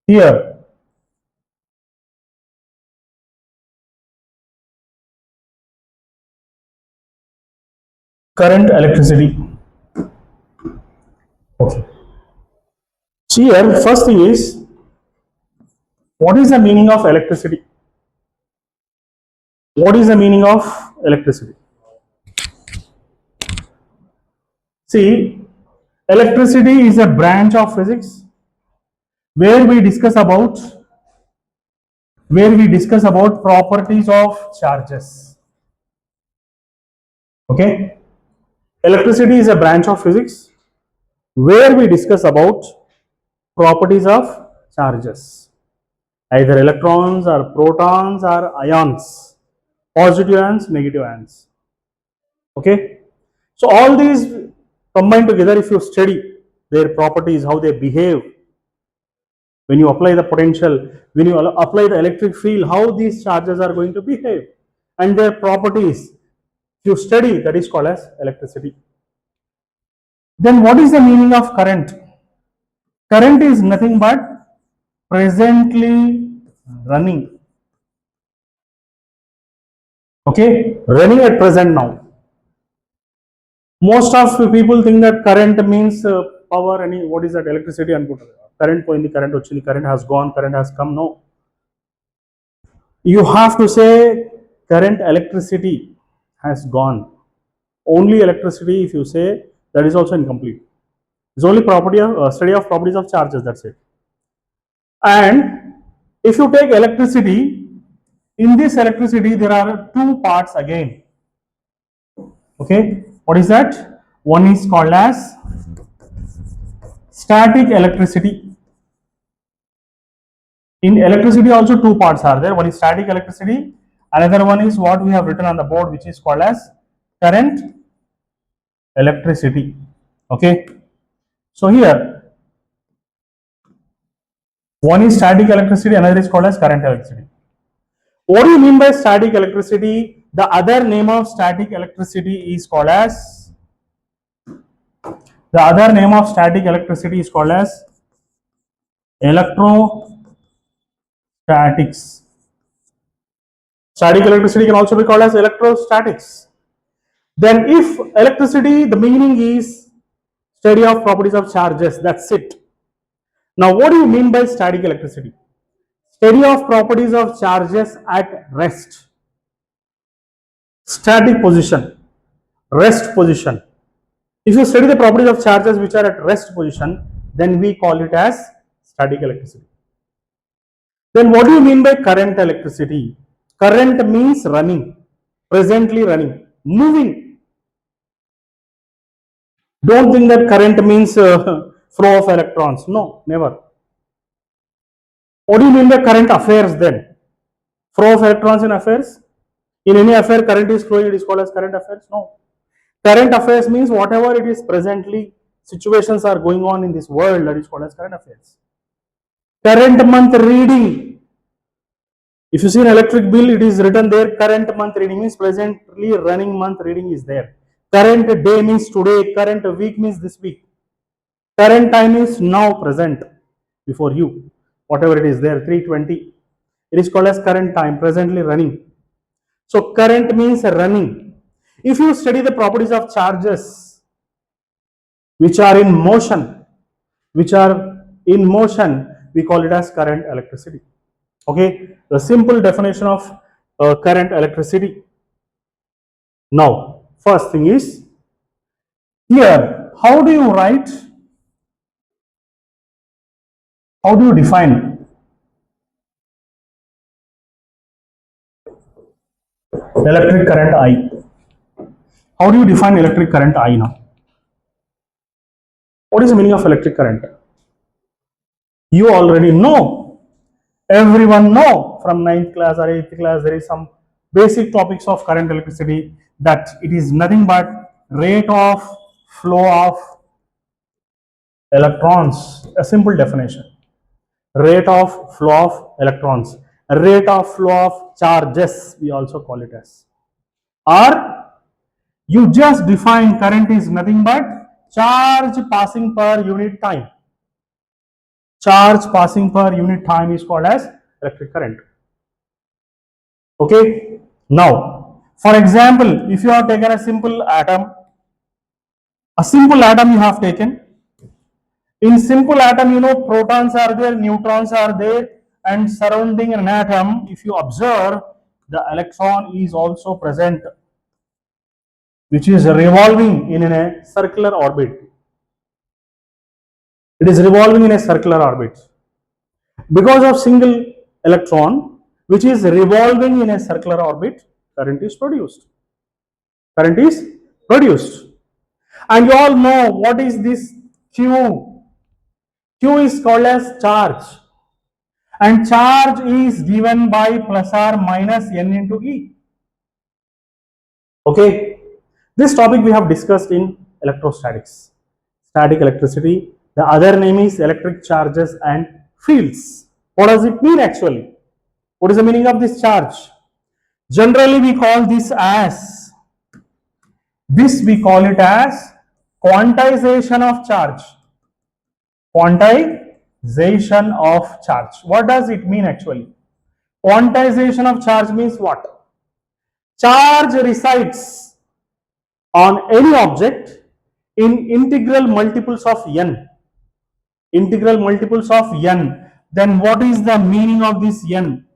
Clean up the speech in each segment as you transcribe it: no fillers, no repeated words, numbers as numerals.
Here, current electricity. Okay. Here, first thing is, what is the meaning of electricity? What is the meaning of electricity? See, electricity is a branch of physics where we discuss about properties of charges. Okay, electricity is a branch of physics where we discuss about properties of charges, either electrons or protons or ions, positive ions, negative ions. Okay, so all these combined together, if you study their properties, how they behave, when you apply the potential, when you apply the electric field, how these charges are going to behave and their properties, if you study, that is called as electricity. Then what is the meaning of current? Current is nothing but presently running. Okay, running at present now. Most of people think that current means power, any what is that, electricity and current poindi, current ochindi, current has gone, current has come. No, you have to say current electricity has gone. Only electricity, if you say, that is also incomplete. It's only property of study of properties of charges, that's it. And if you take electricity, in this electricity there are two parts again. Okay, what is that? One is called as static electricity. In electricity also two parts are there. One is static electricity, another one is what we have written on the board, which is called as current electricity. Okay, so here one is static electricity, another is called as current electricity. What do you mean by static electricity? The other name of static electricity is called as electrostatics. Static electricity can also be called as electrostatics. Then if electricity, the meaning is study of properties of charges, that's it. Now what do you mean by static electricity? Study of properties of charges at rest, static position, rest position. If you study the properties of charges which are at rest position, then we call it as static electricity. Then what do you mean by current electricity? Current means running, presently running, moving. Don't think that current means flow of electrons. No, never. What do you mean by current affairs then? Flow of electrons in affairs? In any affair, current is flowing, it is called as current affairs? No. Current affairs means whatever it is presently, situations are going on in this world, that is called as current affairs. Current month reading. If you see an electric bill, it is written there, current month reading means presently running month reading is there. Current day means today, current week means this week. Current time is now present before you, whatever it is there, 3:20. It is called as current time, presently running. So current means running. If you study the properties of charges which are in motion, we call it as current electricity. Okay, the simple definition of current electricity. Now, first thing is, here, how do you define electric current I? How do you define electric current I now? What is the meaning of electric current? You already know. Everyone know from 9th class or 8th class, there is some basic topics of current electricity, that it is nothing but rate of flow of electrons. A simple definition. Rate of flow of electrons. Rate of flow of charges, we also call it as. Or you just define current is nothing but charge passing per unit time. charge passing per unit time is called as electric current. Okay. Now, for example, if you have taken a simple atom you have taken. In simple atom, protons are there, neutrons are there, and surrounding an atom, if you observe, the electron is also present, which is revolving in a circular orbit. It is revolving in a circular orbit. Because of single electron, which is revolving in a circular orbit, current is produced. Current is produced. And you all know what is this Q? Q is called as charge. And charge is given by plus or minus N into E. Okay. This topic we have discussed in electrostatics. Static electricity. The other name is electric charges and fields. What does it mean actually? What is the meaning of this charge? Generally we call we call it as quantization of charge. Quantization of charge. What does it mean actually? Quantization of charge means what? Charge resides on any object in integral multiples of n. Integral multiples of n. Then what is the meaning of this n?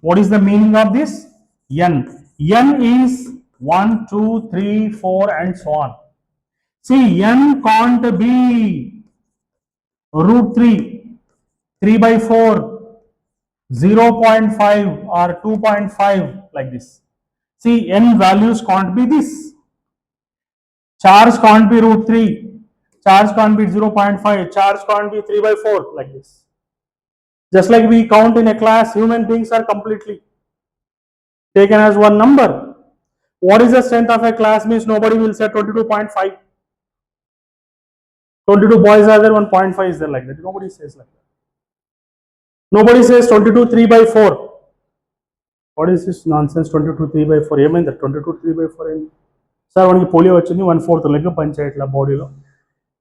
What is the meaning of this n? N is 1, 2, 3, 4 and so on. See, n can't be root 3, 3 by 4, 0.5 or 2.5 like this. See, n values can't be this. Charge can't be root 3, charge can't be 0.5, charge can't be 3 by 4 like this. Just like we count in a class, human beings are completely taken as one number. What is the strength of a class means nobody will say 22.5. 22 boys are there, 1.5 is there like that. Nobody says like that. Nobody says 22 3 by 4. What is this nonsense 22 3 by 4? ఏమైంది 22 3 by 4 ఏంది sir మనకి polio వచ్చింది 1/4 leg పంచాయట్ల బాడీలో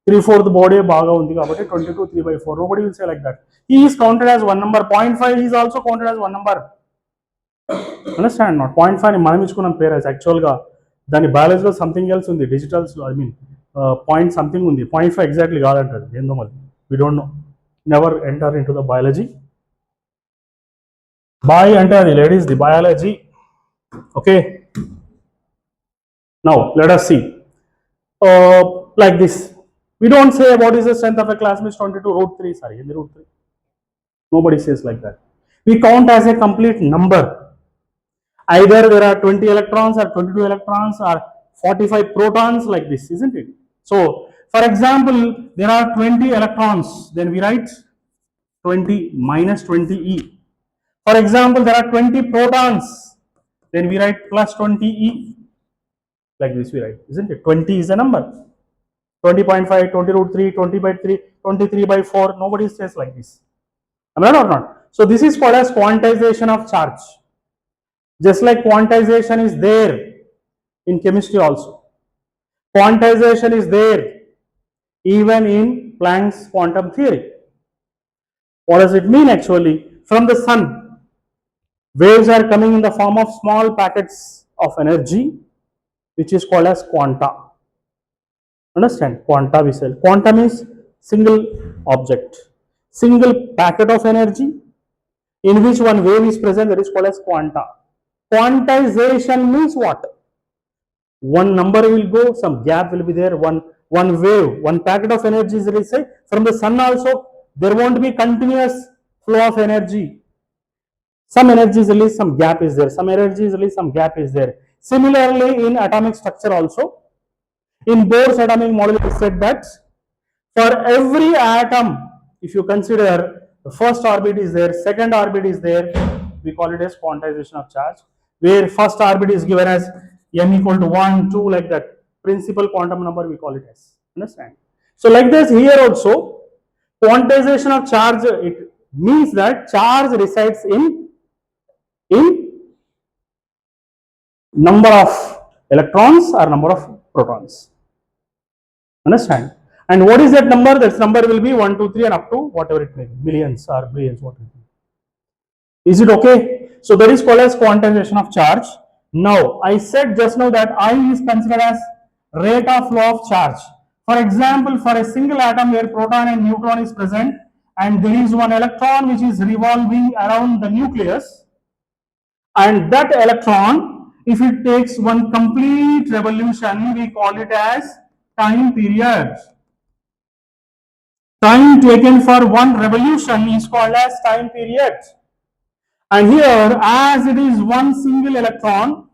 3/4 body బాగా ఉంది కాబట్టి 22 3 by 4. Nobody will say like that. He is counted as one number. 0.5 is also counted as one number. Understand not? 0.5 ని మనం ఇచ్చుకున్నాం పేరు యాక్చువల్గా దాని బయాలజీలో సంథింగ్ ఎల్స్ ఉంది డిజిటల్స్లో ఐ మీన్ పాయింట్ సంథింగ్ ఉంది 0.5 ఎగ్జాక్ట్లీ కాదంటారు ఏందో మరి we don't know never enter into the biology boy అంటే అది ladies the biology okay now let us see like this. We don't say what is the strength of a class means 22 root 3. Sorry, in the root 3. Nobody says like that. We count as a complete number. Either there are 20 electrons or 22 electrons or 45 protons like this, isn't it? So, for example, there are 20 electrons. Then we write 20 minus 20e. For example, there are 20 protons. Then we write plus 20e. Like this we write, isn't it? 20 is a number. 20.5, 20 root 3, 20 by 3, 23 by 4. Nobody says like this. Am I right or not? So this is called as quantization of charge. Just like quantization is there in chemistry also. Quantization is there even in Planck's quantum theory. What does it mean actually? From the sun, waves are coming in the form of small packets of energy, which is called as quanta. Understand? Quanta we say. Quanta means single object, single packet of energy in which one wave is present, that is called as quanta. Quantization means what? One number will go, some gap will be there, one wave, one packet of energy is released. From the sun also, there won't be continuous flow of energy. Some energy is released, some gap is there. Some energy is released, some gap is there. Similarly, in atomic structure also, in Bohr's atomic model, it said that for every atom, if you consider the first orbit is there, second orbit is there, we call it as quantization of charge, where first orbit is given as m equal to 1, 2 like that. Principal quantum number we call it as. Understand? So like this here also, quantization of charge, it means that charge resides in number of electrons or number of protons. Understand? And what is that number? That number will be 1, 2, 3 and up to whatever it may be, millions or billions, whatever. Is it okay? So that is called as quantization of charge. Now, I said just now that I is considered as rate of flow of charge. For example, for a single atom where proton and neutron is present and there is one electron which is revolving around the nucleus, and that electron, if it takes one complete revolution, we call it as time period. Time taken for one revolution is called as time period. And here, as it is one single electron,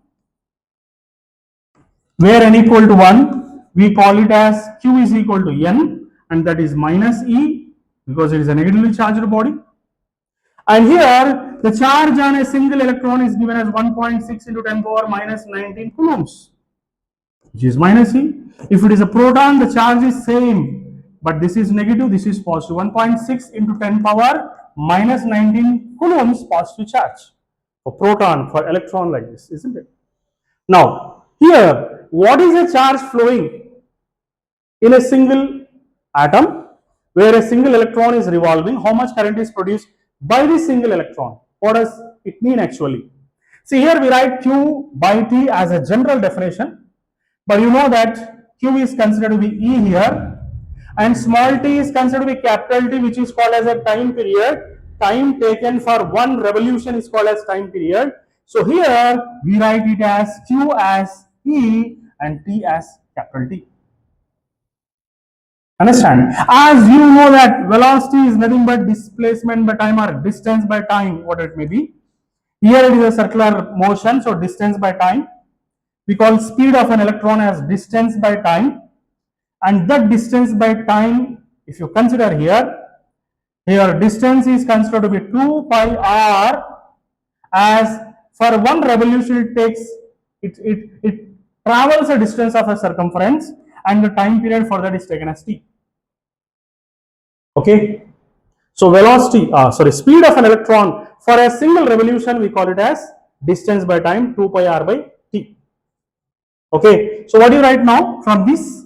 where n equal to 1, we call it as q is equal to n, and that is minus e, because it is a negatively charged body. And here, the charge on a single electron is given as 1.6 into 10 power minus 19 coulombs, which is minus e. If it is a proton, the charge is same, but this is negative, this is positive. 1.6 into 10 power minus 19 coulombs positive charge for proton, for electron, like this, isn't it? Now, here, what is the charge flowing in a single atom where a single electron is revolving? How much current is produced by this single electron? What does it mean actually? See, here we write Q by T as a general definition, but you know that Q is considered to be E here, and small t is considered to be capital T, which is called as a time period. Time taken for one revolution is called as time period. So here we write it as Q as E and T as capital T. Understand? As you know that velocity is nothing but displacement by time or distance by time, what it may be. Here it is a circular motion, so distance by time. We call speed of an electron as distance by time, and that distance by time, if you consider here distance is considered to be 2 pi r, as for one revolution it takes, it travels a distance of a circumference, and the time period for that is taken as t. Okay, so speed of an electron for a single revolution we call it as distance by time, 2 pi r by t. Okay, so what do you write now? From this,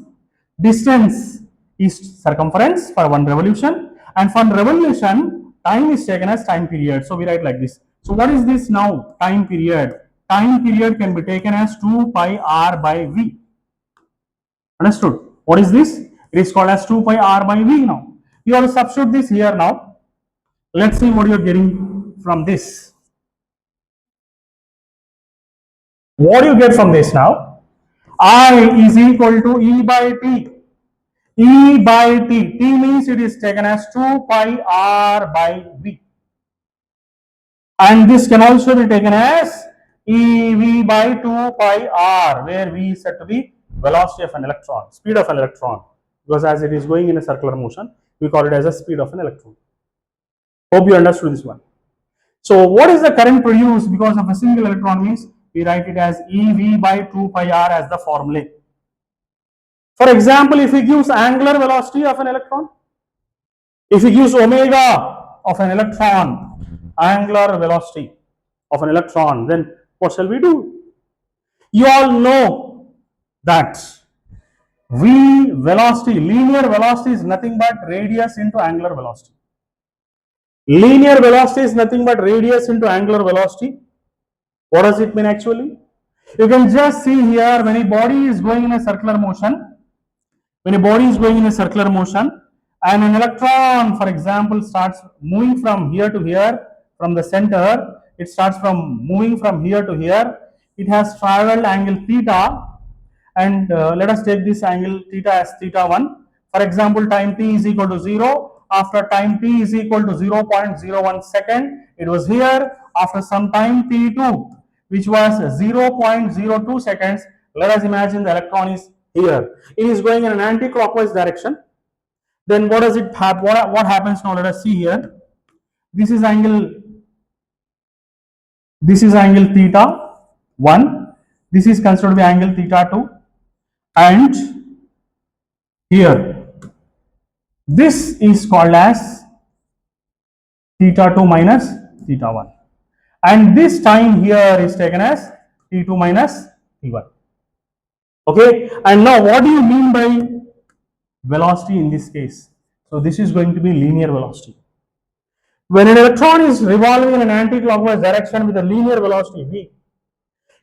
distance is circumference for one revolution, and for revolution time is taken as time period. So we write like this. So what is this now? Time period. Time period can be taken as 2 pi r by v. Understood? What is this? It is called as 2 pi r by v now. You have to substitute this here now. Let's see what you are getting from this. What do you get from this now? I is equal to E by T. E by T. T means it is taken as 2 pi r by v. And this can also be taken as EV by 2 pi r, where v is said to be velocity of an electron, speed of an electron. Because as it is going in a circular motion, we call it as a speed of an electron. Hope you understood this one. So what is the current produced because of a single electron means we write it as EV by 2 pi r as the formula. For example, if he gives angular velocity of an electron, if he gives omega of an electron, angular velocity of an electron, then what shall we do? You all know that v velocity, linear velocity is nothing but radius into angular velocity. Linear velocity is nothing but radius into angular velocity. What does it mean actually? You can just see here when a body is going in a circular motion, and an electron, for example, starts moving from here to here, from the center, it starts from moving from here to here, it has traveled angle theta, and let us take this angle theta as theta 1. For example, time t is equal to 0. After time t is equal to 0.01 second, it was here. After some time t2, which was 0.02 seconds, let us imagine the electron is here. It is going in an anti-clockwise direction. Then what does it have? What happens now? Let us see here. This is angle theta 1. This is considered to be angle theta 2. And here, this is called as theta 2 minus theta 1. And this time here is taken as T2 minus T1. Okay, and now what do you mean by velocity in this case. So this is going to be linear velocity. When an electron is revolving in an anti-clockwise direction with a linear velocity v,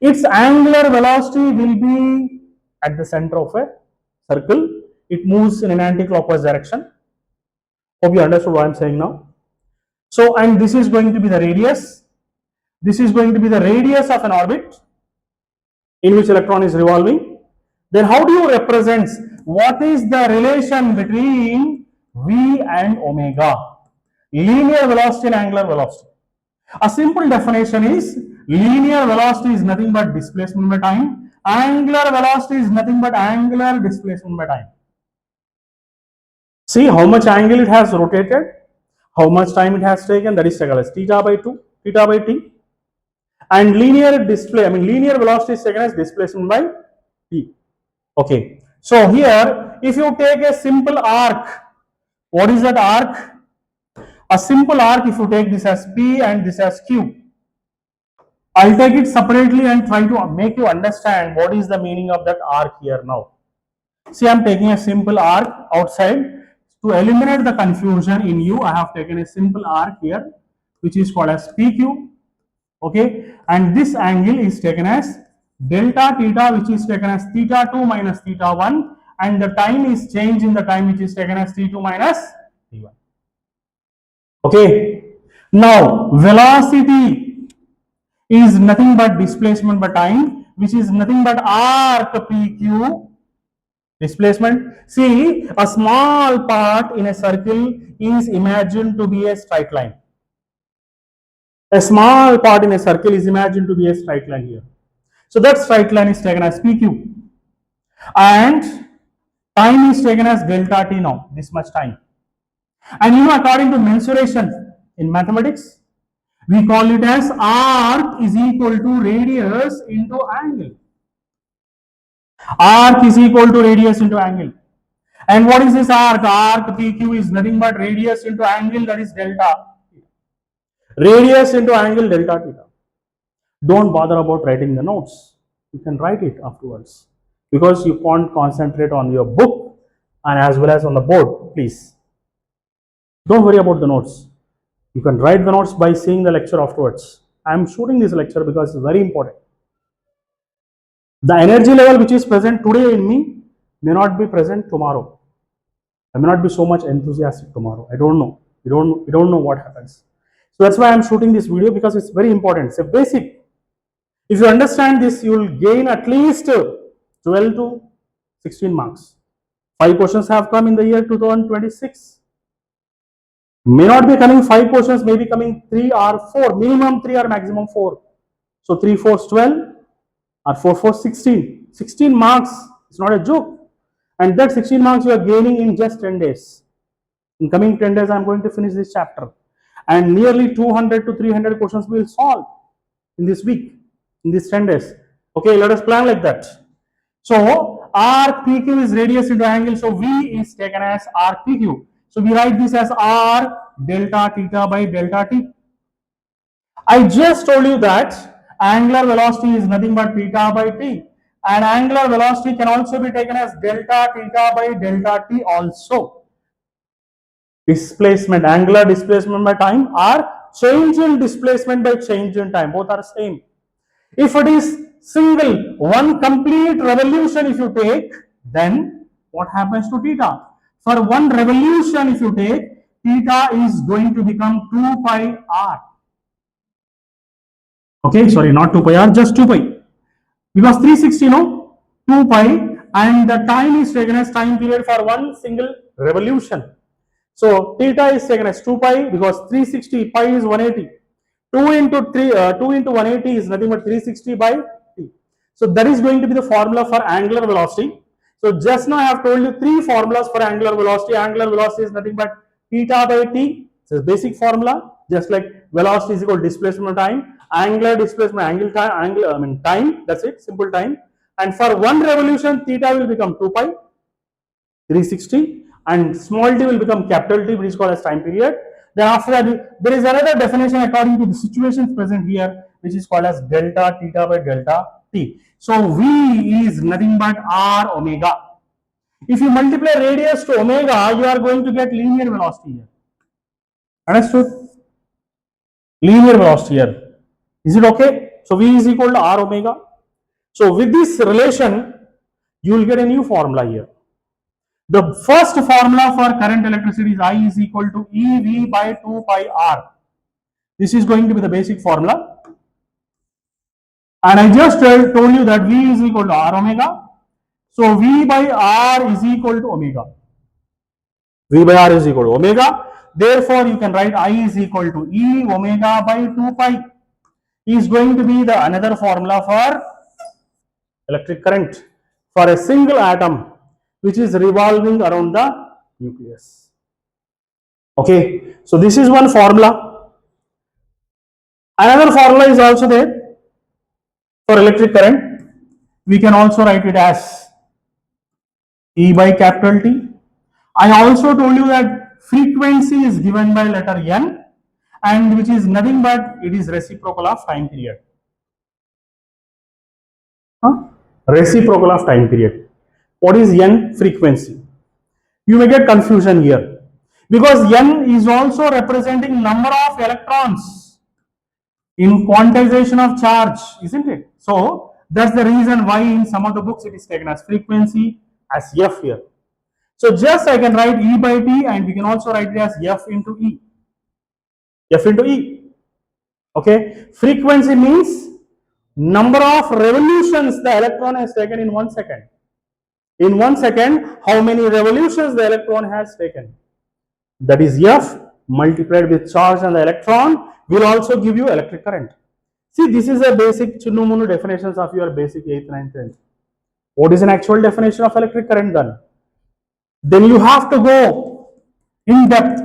its angular velocity will be at the center of a circle. It moves in an anti-clockwise direction. Hope you understood what I'm saying now. So, and this is going to be the radius. This is going to be the radius of an orbit in which electron is revolving. Then how do you represent what is the relation between v and omega? Linear velocity and angular velocity. A simple definition is linear velocity is nothing but displacement by time. Angular velocity is nothing but angular displacement by time. See how much angle it has rotated, how much time it has taken, that is taken as theta by 2, theta by t. And linear velocity is taken as displacement by t. Okay. So here, if you take a simple arc, what is that arc? A simple arc, if you take this as P and this as Q, I'll take it separately and try to make you understand what is the meaning of that arc here now. See, I'm taking a simple arc outside. To eliminate the confusion in you, I have taken a simple arc here, which is called as PQ. Okay, and this angle is taken as delta theta, which is taken as theta 2 minus theta 1, and the time is changed in the time, which is taken as t2 minus t1. Okay, now velocity is nothing but displacement by time, which is nothing but arc PQ. Displacement. See, a small part in a circle is imagined to be a straight line. A small part in a circle is imagined to be a straight line here. So that straight line is taken as PQ. And time is taken as delta t now, this much time. And you know, according to mensuration in mathematics, we call it as arc is equal to radius into angle. Arc is equal to radius into angle. And what is this arc? Arc PQ is nothing but radius into angle, that is delta. Radius into angle delta theta. Don't bother about writing the notes. You can write it afterwards because you can't concentrate on your book and as well as on the board. Please don't worry about the notes. You can write the notes by seeing the lecture afterwards. I am shooting this lecture because it's very important. The energy level which is present today in me may not be present tomorrow. I may not be so much enthusiastic tomorrow. I don't know. We don't know what happens. So that's why I'm shooting this video, because it's very important. It's a basic. If you understand this, you will gain at least 12 to 16 marks. 5 questions have come in the year 2026. May not be coming 5 questions, may be coming 3 or 4, minimum 3 or maximum 4. So 3 4 12 or 4 4 16. 16 marks is not a joke. And that 16 marks you are gaining in just 10 days. In coming 10 days, I am going to finish this chapter. And nearly 200 to 300 questions we will solve in this week, in these 10 days. Okay, let us plan like that. So, arc PQ is radius into angle. So, V is taken as arc PQ. So, we write this as R delta theta by delta T. I just told you that angular velocity is nothing but theta by T. And angular velocity can also be taken as delta theta by delta T also. Displacement, angular displacement by time, or change in displacement by change in time, both are same. If it is single, one complete revolution if you take, then what happens to theta? For one revolution if you take, theta is going to become 2 pi r. Okay, sorry, not 2 pi r, just 2 pi. Because 360, no? 2 pi, and the time is taken as time period for one single revolution. So theta is taken as 2 pi because 360 pi is 180. 2 into 180 is nothing but 360 by t. So that is going to be the formula for angular velocity. So just now I have told you 3 formulas for angular velocity. Angular velocity is nothing but theta by t. It's a basic formula. Just like velocity is equal to displacement time, angular displacement, time. That's it, simple time. And for one revolution, theta will become 2 pi, 360. And small t will become capital T, which is called as time period. Then after that, there is another definition according to the situations present here, which is called as delta theta by delta t. So V is nothing but R omega. If you multiply radius to omega, you are going to get linear velocity here. Understood? Linear velocity here. Is it okay? So V is equal to R omega. So with this relation, you will get a new formula here. The first formula for current electricity is I is equal to EV by 2 pi R. This is going to be the basic formula. And I just told you that V is equal to R omega. So V by R is equal to omega. V by R is equal to omega. Therefore, you can write I is equal to E omega by 2 pi. Is going to be the another formula for electric current for a single atom which is revolving around the nucleus. Okay, so this is one formula. Another formula is also there for electric current. We can also write it as E by capital T. I also told you that frequency is given by letter N, and which is nothing but it is reciprocal of time period. Reciprocal of time period. What is N? Frequency. You may get confusion here because N is also representing number of electrons in quantization of charge, isn't it? So that's the reason why in some of the books it is taken as frequency as F here. So just I can write E by T, and we can also write it as F into E. F into E. Okay. Frequency means number of revolutions the electron has taken in 1 second. In 1 second, how many revolutions the electron has taken. That is F multiplied with charge on the electron will also give you electric current. See, this is a basic Chunumunu definitions of your basic 8th, 9th, 10th. What is an actual definition of electric current then? Then you have to go in depth.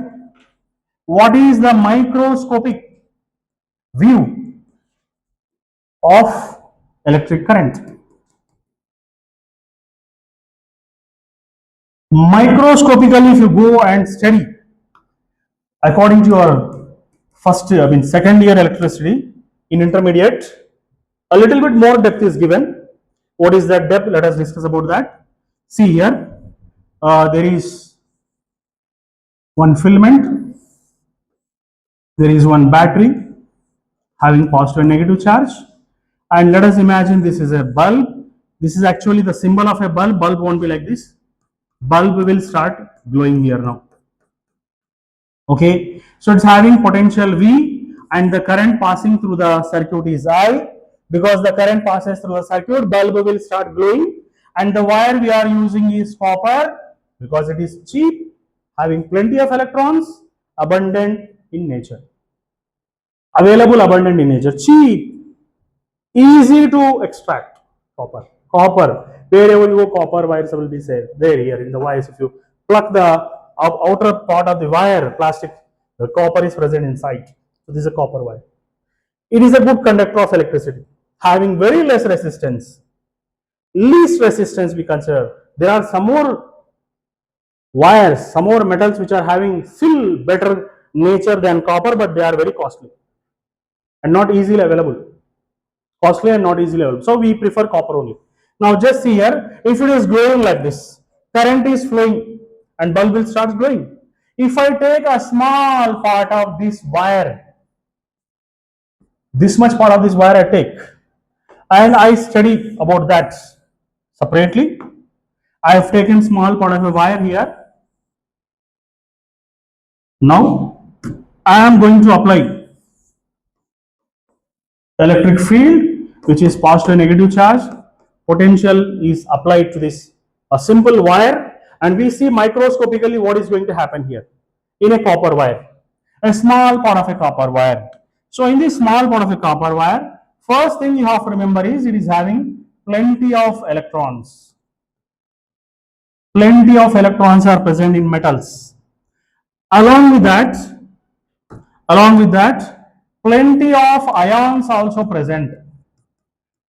What is the microscopic view of electric current? Microscopically, if you go and study according to your second year electricity in intermediate, a little bit more depth is given. What is that depth? Let us discuss about that. See here, there is one filament, there is one battery having positive and negative charge, and let us imagine this is a bulb. This is actually the symbol of a bulb. Bulb won't be like this. Bulb will start glowing here now. Okay, so it's having potential V, and the current passing through the circuit is I. Because the current passes through the circuit, bulb will start glowing, and the wire we are using is copper because it is cheap, having plenty of electrons, abundant in nature. Available, abundant in nature, cheap, easy to extract. Copper, wherever you go, copper wires will be there here in the wires. If you pluck the outer part of the wire, plastic, the copper is present inside. So this is a copper wire. It is a good conductor of electricity, having very less resistance. Least resistance we consider. There are some more wires, some more metals which are having still better nature than copper, but they are very costly and not easily available. Costly and not easily available. So we prefer copper only. Now just see here, if it is glowing like this, current is flowing and bulb will start glowing. If I take a small part of this wire, this much part of this wire I take, and I study about that separately. I have taken small part of a wire here. Now I am going to apply electric field, which is positive and negative charge. Potential is applied to this a simple wire, and we see microscopically what is going to happen here in a copper wire, a small part of a copper wire. So in this small part of a copper wire, first thing you have to remember is it is having plenty of electrons. Plenty of electrons are present in metals. Along with that, plenty of ions also present.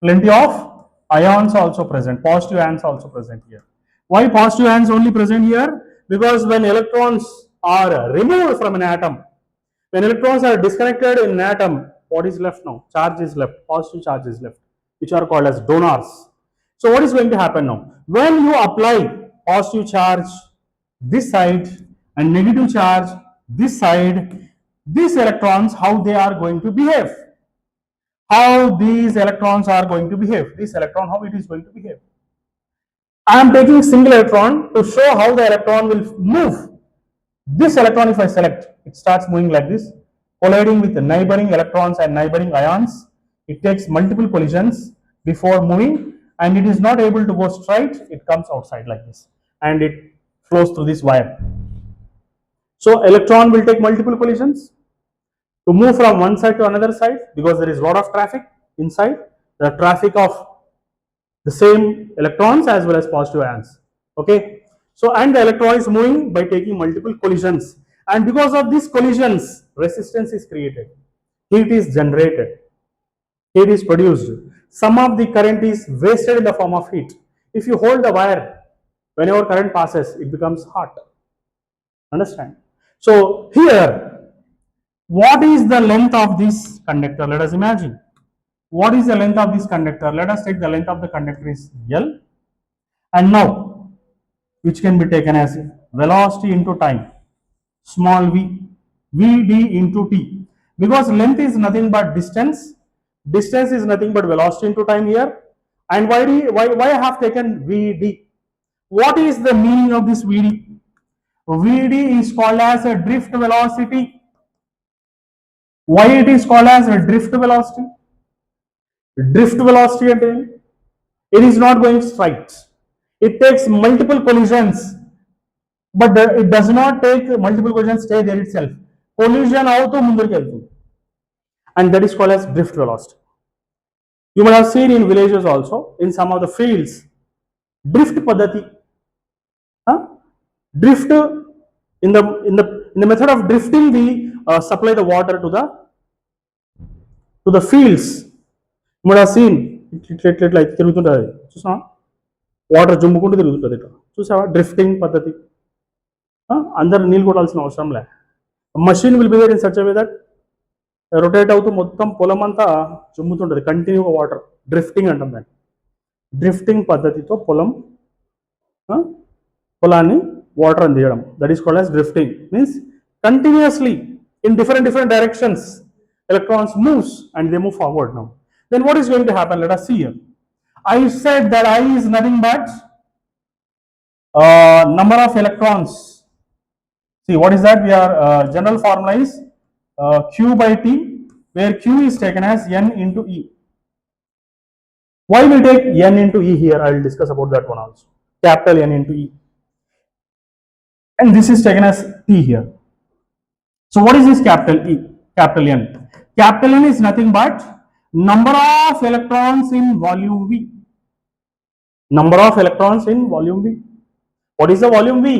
Plenty of ions also present. Positive ions also present here. Why positive ions only present here? Because when electrons are removed from an atom, when electrons are disconnected in an atom, what is left now? Charge is left, positive charge is left, which are called as donors. So what is going to happen now? When you apply positive charge this side and negative charge this side, these electrons, how they are going to behave? How these electrons are going to behave? This electron, how it is going to behave? I am taking single electron to show how the electron will move. This electron, if I select, it starts moving like this, colliding with the neighboring electrons and neighboring ions. It takes multiple collisions before moving, and it is not able to go straight. It comes outside like this, and it flows through this wire. So electron will take multiple collisions to move from one side to another side, because there is a lot of traffic inside, the traffic of the same electrons as well as positive ions. Okay, so and the electron is moving by taking multiple collisions, and because of these collisions resistance is created, heat is generated, heat is produced. Some of the current is wasted in the form of heat. If you hold the wire, whenever current passes, it becomes hot. Understand? So here, what is the length of this conductor? Let us imagine. What is the length of this conductor? Let us take the length of the conductor is L, and now, which can be taken as velocity into time, small v, vd into t, because length is nothing but distance, distance is nothing but velocity into time here, and why I have taken vd? What is the meaning of this vd? Vd is called as a drift velocity. Why it is called as a drift velocity? Drift velocity again, it is not going straight. It takes multiple collisions, but it does not take multiple collisions stay there itself. Collision out to mundur keltu, and that is called as drift velocity. You might have seen in villages also, in some of the fields, drift paddhati. Huh? Drift in the method of drifting, we supply the water to the fields. You might have seen it like తిరుగుతుంటది చూసావా, water జుమ్ముకుంటూ తిరుగుతుంటది ఇట్లా చూసావా, drifting పద్ధతి. అందరు నీళ్ళు కొట్టాల్సిన అవసరం లే, machine will be there in such a way that rotate అవుతూ మొత్తం పొలం అంతా జుమ్ముతుంటది కంటిన్యూగా వాటర్, డ్రిఫ్టింగ్ అంటాం దాన్ని. డ్రిఫ్టింగ్ పద్ధతితో పొలాన్ని వాటర్ అని తీయడం, that is called as drifting. Means continuously in different directions electrons moves and they move forward. Now then what is going to happen? Let us see here. I said that I is nothing but number of electrons. See, what is that? We are general formula is q by t, where q is taken as n into e. Why we take n into e here? I will discuss about that one also. Capital N into e, and this is taken as t here. So what is this capital E? Capital N. Capital N is nothing but number of electrons in volume V. Number of electrons in volume V. What is the volume V?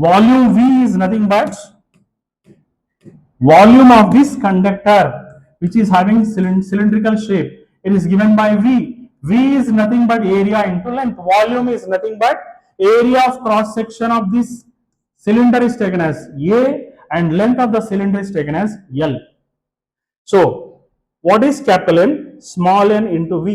Volume V is nothing but volume of this conductor, which is having cylindrical shape. It is given by V. V is nothing but area into length. Volume is nothing but area of cross section of this cylinder is taken as A, and length of the cylinder is taken as L. So what is capital N? Small n into V.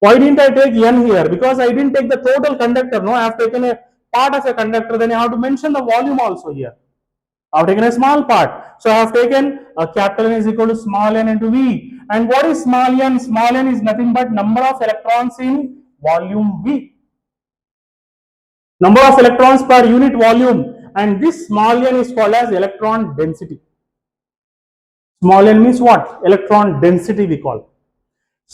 Why didn't I take n here? Because I didn't take the total conductor. No, I have taken a part of a conductor, then I have to mention the volume also here. I have taken a small part, so I have taken a capital N is equal to small n into V. And what is small n? Small n is nothing but number of electrons in volume V, number of electrons per unit volume, and this small n is called as electron density. Small n means what? Electron density we call.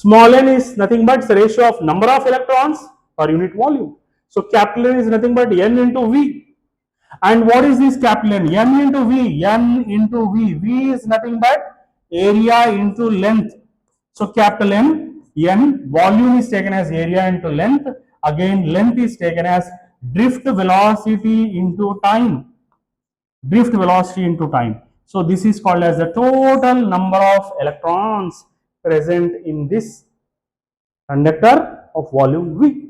Small n is nothing but the ratio of number of electrons per unit volume. So capital N is nothing but n into V. And what is this capital N? N into V. N into V. V is nothing but area into length. So capital N, N, volume is taken as area into length. Again, length is taken as drift velocity into time. Drift velocity into time. So this is called as the total number of electrons present in this conductor of volume V.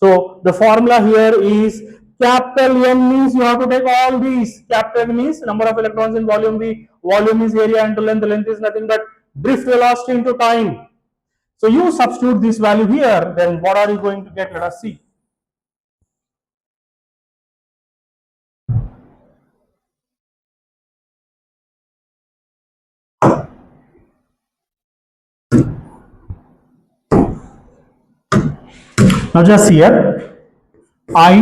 So the formula here is capital N means you have to take all these. Capital N means number of electrons in volume V. Volume is area into length. Length is nothing but drift velocity into time. So you substitute this value here, then what are you going to get? Let us see. Now just here, I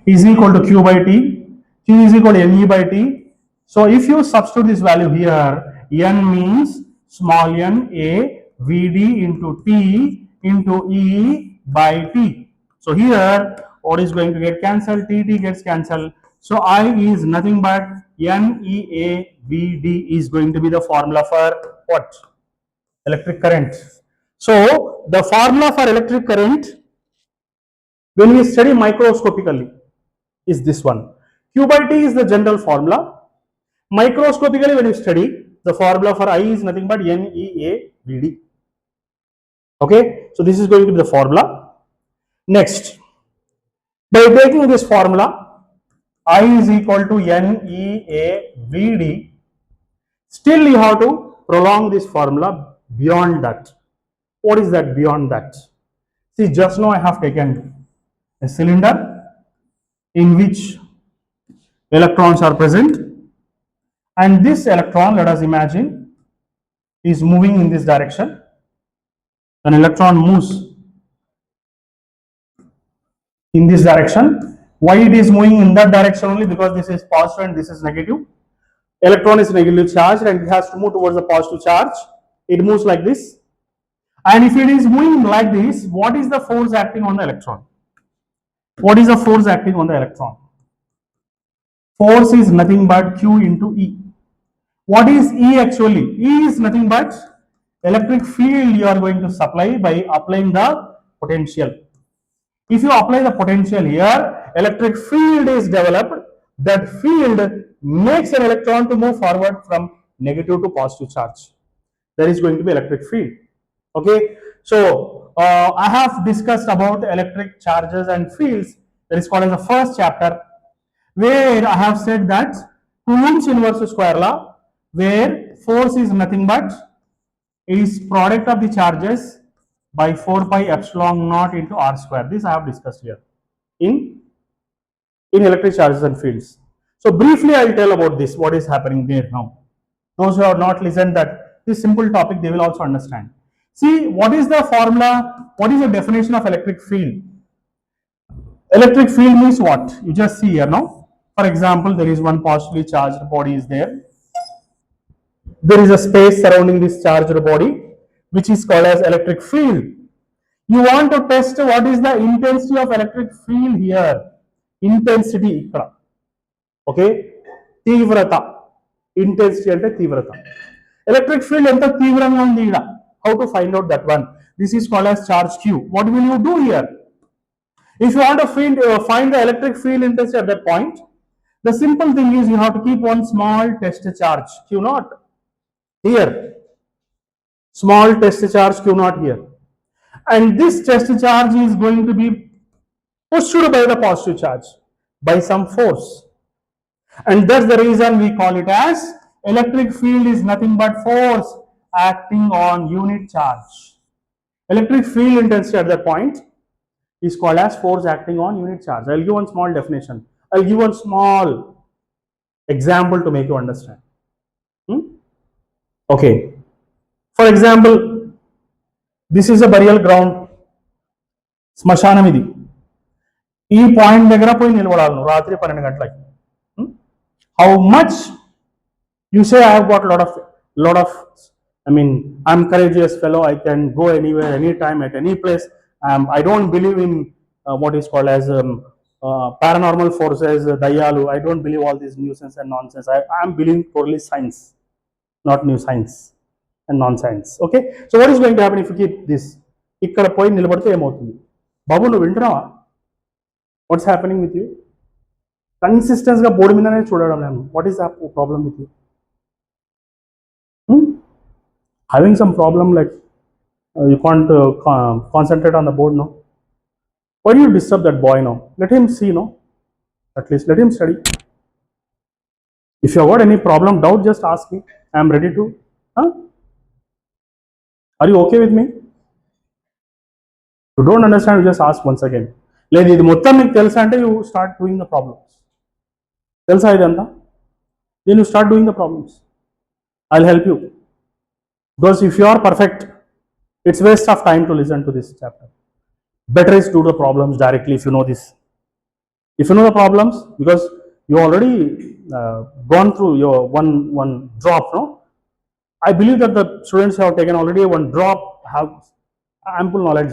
is equal to Q by T, Q is equal to NE by T. So if you substitute this value here, N means small n A Vd into T into E by T. So here, what is going to get cancelled? T gets cancelled. So I is nothing but NEAVD is going to be the formula for what? Electric current. So the formula for electric current when we study microscopically is this one. Q by T is the general formula. Microscopically when you study, the formula for I is nothing but NEAVD. Okay, so this is going to be the formula. Next, by taking this formula, I is equal to NEAVD, still you have to prolong this formula beyond that. What is that beyond that? See, just now I have taken a cylinder in which electrons are present, and this electron, let us imagine, is moving in this direction. An electron moves in this direction. Why it is moving in that direction? Only because this is positive and this is negative. Electron is negatively charged and it has to move towards the positive charge. It moves like this. And if it is moving like this, what is the force acting on the electron? What is the force acting on the electron? Force is nothing but Q into E. What is E actually? E is nothing but electric field you are going to supply by applying the potential. If you apply the potential here, electric field is developed. That field makes an electron to move forward from negative to positive charge. There is going to be electric field. Okay, so I have discussed about electric charges and fields. That is called as the first chapter, where I have said that Coulomb's inverse square law, where force is nothing but is product of the charges by 4 pi epsilon naught into r square. This I have discussed here in electric charges and fields. So briefly I will tell about this, what is happening there now. Those who have not listened that this simple topic, they will also understand. See, what is the formula, what is the definition of electric field? Electric field means what? You just see here now. For example, there is one positively charged body is there. There is a space surrounding this charged body, which is called as electric field. You want to test what is the intensity of electric field here. Intensity ikkada. Okay? Tivrata. Intensity ante tivrata. Electric field enta tivranga undi ida. How to find out that one? This is called as charge Q. What will you do here? If you want to find the electric field intensity at that point, the simple thing is you have to keep one small test charge Q naught here. Small test charge Q naught here. And this test charge is going to be pushed by the positive charge by some force. And that's the reason we call it as electric field is nothing but force acting on unit charge. Electric field intensity at that point is called as force acting on unit charge. I'll give one small definition. I'll give one small example to make you understand. Okay. For example, this is a burial ground. శ్మశానం ఇది. ఈ point దగ్గర పోయి నిలబడాలి రాత్రి 12 గంటలకి. How much you say I have got lot of I mean I'm courageous fellow, I can go anywhere, anytime, at any place. I don't believe in what is called as paranormal forces, dayalu. I don't believe all this nuisance and nonsense. I am believing purely science, not new science and non-science. Okay, so what is going to happen if you keep this? ఇక్కడ పోయి నిలబడితే ఏమవుతుంది? బాబు నువ్వు వింటున్నావా? What's happening with you? కన్సిస్టెన్స్గా board మీదనే చూడడం నేను. What is the problem with you? Having some problem like you can't concentrate on the board now. Why do you disturb that boy now? Let him see, no? At least let him study. If you have got any problem, doubt, just ask me. I am ready to. Are you okay with me? If you don't understand, you just ask once again. లేదు ఇది మొత్తం మీకు తెలుసా అంటే you start doing the problems. తెలుసా ఇదంతా? Then you start doing the problems. I will help you. Because if you are perfect, it's waste of time to listen to this chapter. better is to do the problems directly if you know this. If you know the problems, because you already gone through your one drop, no? I believe that the students who have taken already one drop have ample knowledge.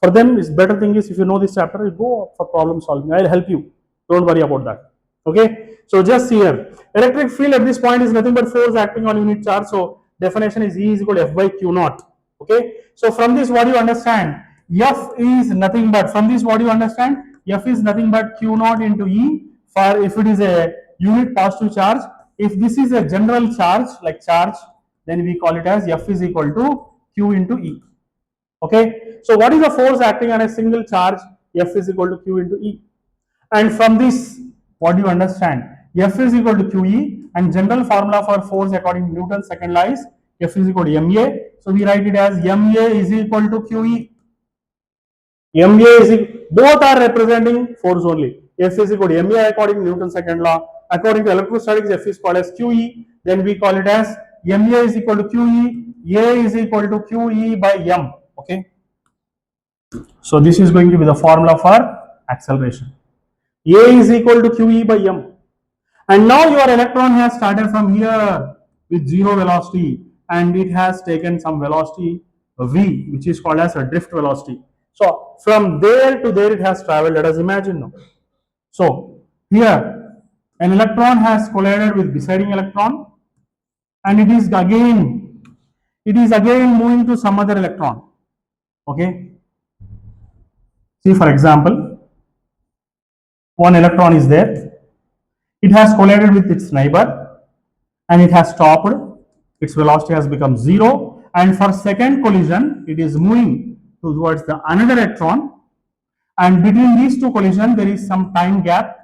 For them, it's better thing is if you know this chapter, you go for problem solving. I'll help you. Don't worry about that. Okay. So just see here, electric field at this point is nothing but force acting on unit charge. So definition is E is equal to F by Q naught. Okay. So from this, what do you understand? F is nothing but, from this, what do you understand? F is nothing but Q naught into E for if it is a unit positive charge. If this is a general charge like charge, then we call it as F is equal to Q into E. Okay, so what is the force acting on a single charge? F is equal to Q into E. And from this, what do you understand? F is equal to QE, and general formula for force according to Newton's second law is F is equal to MA. So we write it as MA is equal to QE. MA is both are representing force only. F is equal to MA according to Newton's second law. According to electrostatics, F is called as QE. Then we call it as MA is equal to QE. A is equal to QE by M. Okay. So this is going to be the formula for acceleration. A is equal to QE by M. And now your electron has started from here with zero velocity and it has taken some velocity V, which is called as a drift velocity. So from there to there it has traveled. Let us imagine now. So here an electron has collided with deciding electron and it is again moving to some other electron. Okay. See, for example, one electron is there. It has collided with its neighbor and it has stopped. Its velocity has become zero. And for second collision, it is moving towards the another electron. And between these two collisions, there is some time gap.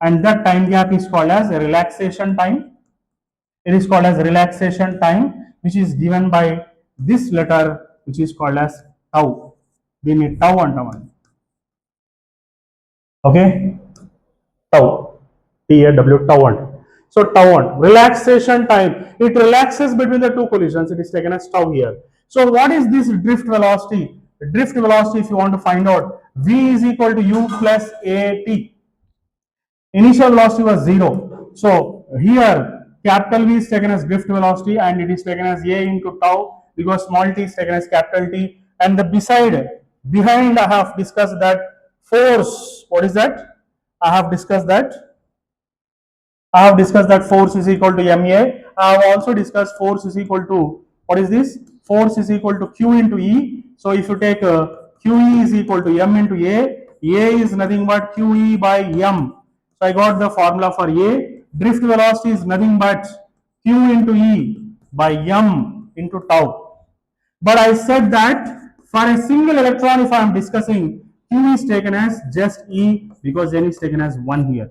And that time gap is called as a relaxation time. It is called as relaxation time, which is given by this letter, which is called as tau. We need tau and tau. Okay, tau, T-A-W, tau 1. So tau 1, relaxation time. It relaxes between the two collisions. It is taken as tau here. So what is this drift velocity? The drift velocity, if you want to find out, V is equal to U plus AT. Initial velocity was 0. So here capital V is taken as drift velocity and it is taken as A into tau because small t is taken as capital T. And the behind I have discussed that force. What is that? I have discussed that force is equal to MA. I have also discussed force is equal to, what is this? Force is equal to Q into E. So if you take QE is equal to M into A is nothing but QE by M. So I got the formula for A. Drift velocity is nothing but Q into E by M into tau. But I said that for a single electron, if I am discussing, Q is taken as just E because N is taken as 1 here.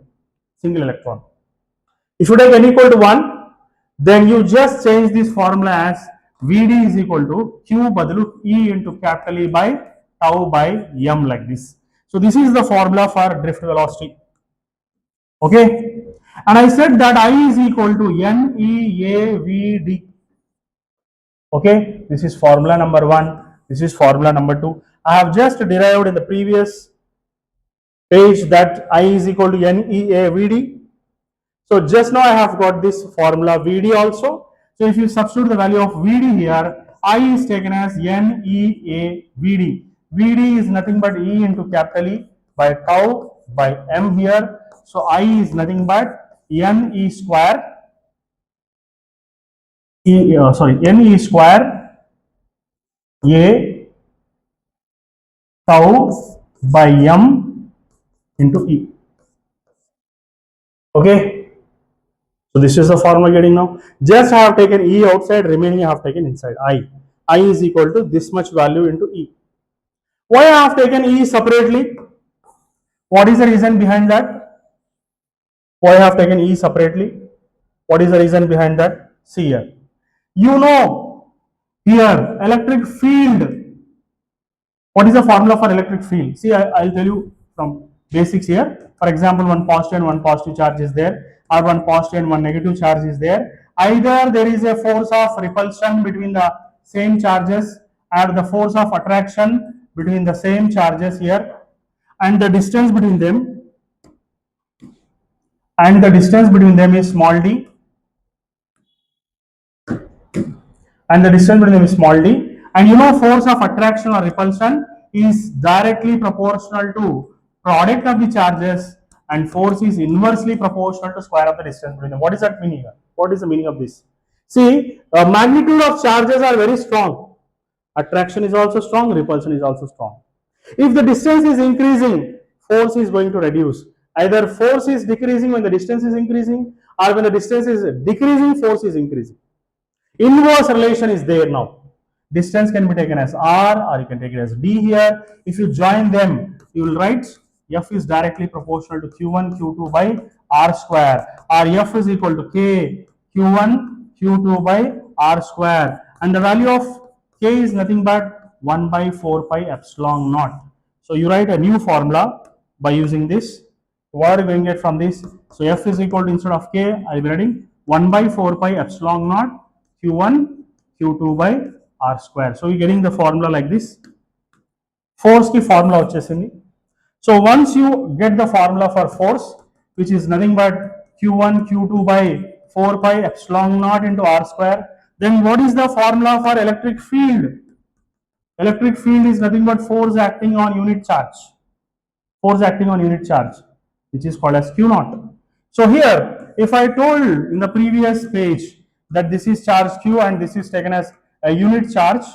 Single electron. If you take N equal to 1, then you just change this formula as Vd is equal to Q badalu E into capital E by tau by M like this. So this is the formula for drift velocity. Okay. And I said that I is equal to NEAVD. Okay. This is formula number 1. This is formula number 2. I have just derived in the previous page that I is equal to NEAVD. So just now I have got this formula Vd also. So if you substitute the value of Vd here, I is taken as NEAVD. Vd is nothing but E into capital E by tau by M here. So I is nothing but NE square. NE square A tau by M into E. Okay. So this is the formula getting now. Just I have taken E outside, remaining I have taken inside. I is equal to this much value into E. Why I have taken E separately? What is the reason behind that? Why I have taken E separately? What is the reason behind that? See here. You know here electric field. What is the formula for electric field? See, I'll tell you from basics here. For example, one positive and one positive charge is there, or one positive and one negative charge is there. Either there is a force of repulsion between the same charges, or the force of attraction between the same charges here, and the distance between them is small d, and the distance between them is small d, and you know force of attraction or repulsion is directly proportional to product of the charges, and force is inversely proportional to square of the distance between them. What is that meaning here? What is the meaning of this? See, magnitude of charges are very strong. Attraction is also strong, repulsion is also strong. If the distance is increasing, force is going to reduce. Either force is decreasing when the distance is increasing, or when the distance is decreasing, force is increasing. Inverse relation is there now. Distance can be taken as r, or you can take it as d here. If you join them, you will write F is directly proportional to q1 q2 by r square, or F is equal to k q1 q2 by r square, and the value of k is nothing but 1 by 4 pi epsilon naught. So you write a new formula by using this. What are you going to get from this? So F is equal to, instead of k, I will be writing 1 by 4 pi epsilon naught q1 q2 by r square. So you're getting the formula like this. Force ki formula vachesindi. So once you get the formula for force, which is nothing but q1 q2 by 4 pi epsilon naught into r square, then what is the formula for electric field? Electric field is nothing but force acting on unit charge. Force acting on unit charge, which is called as q naught. So here, if I told in the previous page that this is charge q and this is taken as a unit charge,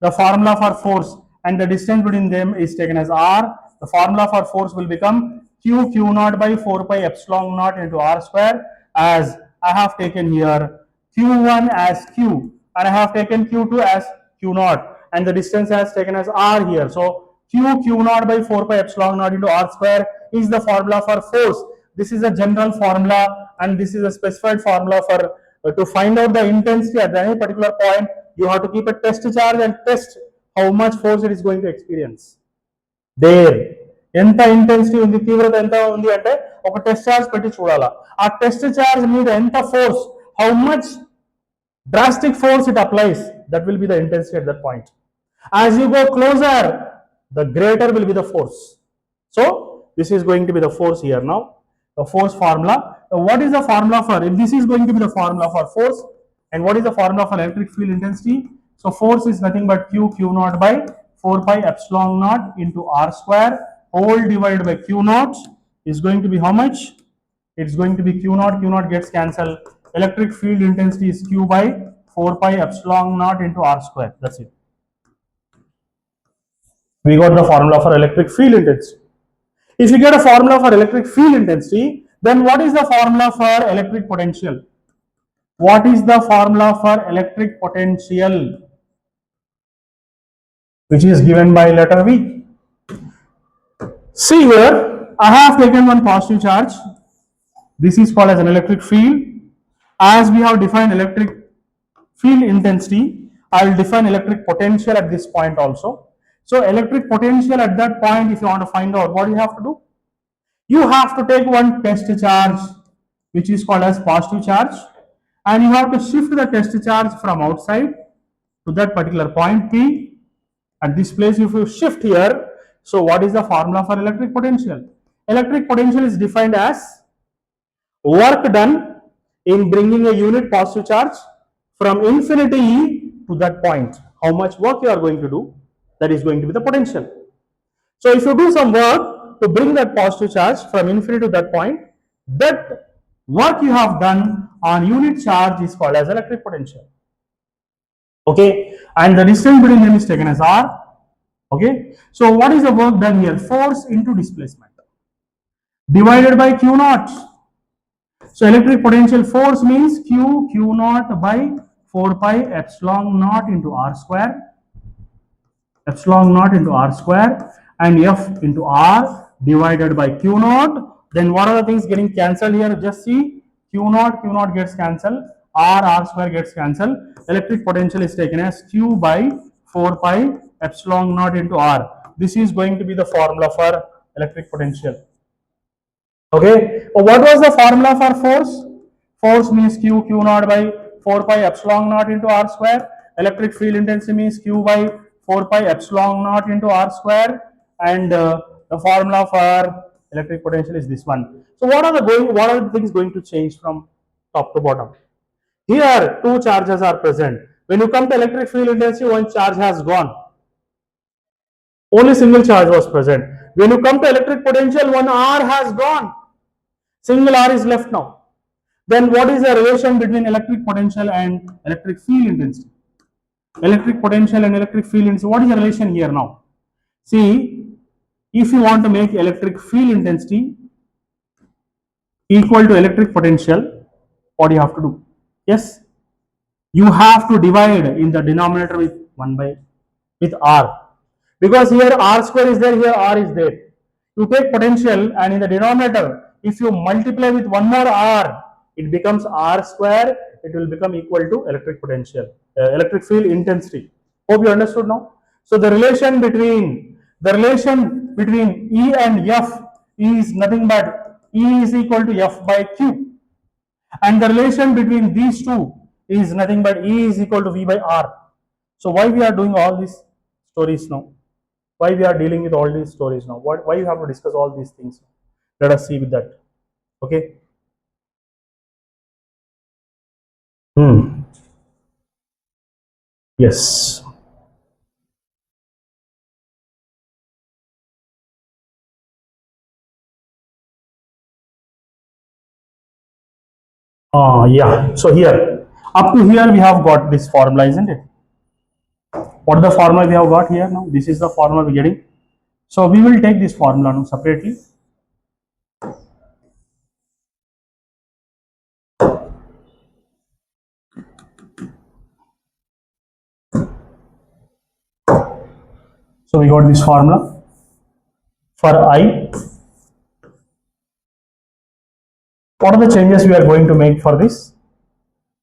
the formula for force and the distance between them is taken as r. The formula for force will become q naught by 4 pi epsilon naught into r square, as I have taken here q1 as q and I have taken q2 as q naught, and the distance has taken as r here. So q naught by 4 pi epsilon naught into r square is the formula for force. This is a general formula, and this is a specified formula for to find out the intensity at any particular point. You have to keep a test charge and test how much force it is going to experience. There, ఎంత intensity ఉంది, తీవ్రత ఎంత ఉంది అంటే ఒక test charge పెట్టి చూడాలా. ఆ టెస్ట్ చార్జ్ మీద ఎంత force, how much drastic force it applies, that will be the intensity at that point. As you go closer, the greater will be the force. So this is going to be the force here now, the force formula. What is the formula for, if this is going to be the formula for force, and what is the formula for electric field intensity? So force is nothing but q naught by 4 pi epsilon naught into r square whole divided by q naught is going to be how much? It's going to be q naught gets cancelled. Electric field intensity is q by 4 pi epsilon naught into r square. That's it. We got the formula for electric field intensity. If you get a formula for electric field intensity, then what is the formula for electric potential? What is the formula for electric potential, which is given by letter V? See here, I have taken one positive charge. This is called as an electric field. As we have defined electric field intensity, I will define electric potential at this point also. So electric potential at that point, if you want to find out, what do you have to do? You have to take one test charge, which is called as positive charge, and you have to shift the test charge from outside to that particular point P. At this place, if you shift here, so what is the formula for electric potential? Electric potential is defined as work done in bringing a unit positive charge from infinity E to that point. How much work you are going to do, that is going to be the potential. So if you do some work to bring that positive charge from infinity to that point, that work you have done on unit charge is called as electric potential. Okay, and the distance between them is taken as r. Okay, so what is the work done here? Force into displacement divided by q naught. So electric potential force means q naught by 4 pi epsilon naught into r square, and f into r divided by q naught. Then what are the things getting cancelled here? Just see, q naught gets cancelled, r square gets cancelled. Electric potential is taken as q by 4 pi epsilon naught into r. This is going to be the formula for electric potential. Okay, what was the formula for force? Force means q naught by 4 pi epsilon naught into r square. Electric field intensity means q by 4 pi epsilon naught into r square, and the formula for electric potential is this one. So what are the things going to change from top to bottom? Here two charges are present. When you come to electric field intensity, one charge has gone. Only single charge was present. When you come to electric potential, one R has gone. Single R is left now. Then what is the relation between electric potential and electric field intensity? Electric potential and electric field intensity. What is the relation here now? See, if you want to make electric field intensity equal to electric potential, what do you have to do? Yes, you have to divide in the denominator with 1 by with R, because here R square is there, here R is there. You take potential and in the denominator, if you multiply with one more R, it becomes R square. It will become equal to electric potential, electric field intensity. Hope you understood now. So the relation between E and F is nothing but E is equal to F by Q, and the relation between these two is nothing but E is equal to V by R. So why we are doing all these stories now? Why we are dealing with all these stories now? Why you have to discuss all these things? Let us see with that. Okay. Yes. Yeah. So here, up to here, we have got this formula, isn't it? What the formula we have got here now? This is the formula we're getting. So we will take this formula now separately. So we got this formula for I. What are the changes we are going to make for this?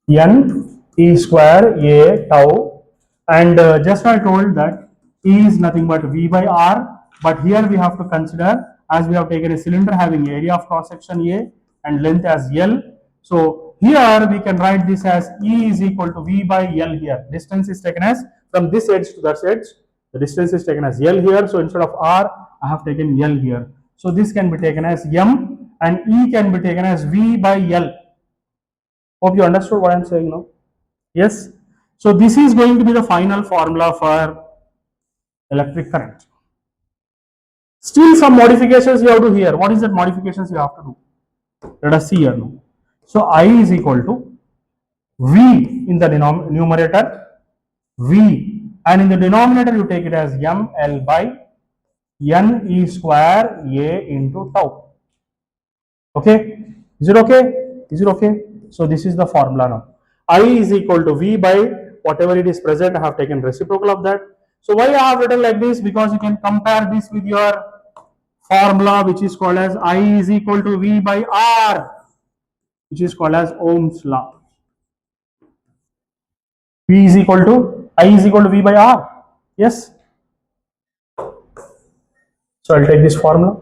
N E square A tau, and just I told that E is nothing but V by R, but here we have to consider, as we have taken a cylinder having area of cross section A and length as L. So here we can write this as E is equal to V by L here. Distance is taken as from this edge to that edge. The distance is taken as L here. So instead of R, I have taken L here. So this can be taken as M, and E can be taken as V by L. Hope you understood what I am saying now. Yes. So this is going to be the final formula for electric current. Still some modifications you have to hear. What is that modifications you have to do? Let us see here now. So I is equal to V in the numerator, V, and in the denominator you take it as ML by N E square A into tau. Okay? Is it okay? Is it okay? So this is the formula now. I is equal to V by whatever it is present. I have taken reciprocal of that. So why I have written like this? Because you can compare this with your formula, which is called as I is equal to V by R, which is called as Ohm's law. V is equal to I is equal to V by R. Yes. So I'll take this formula.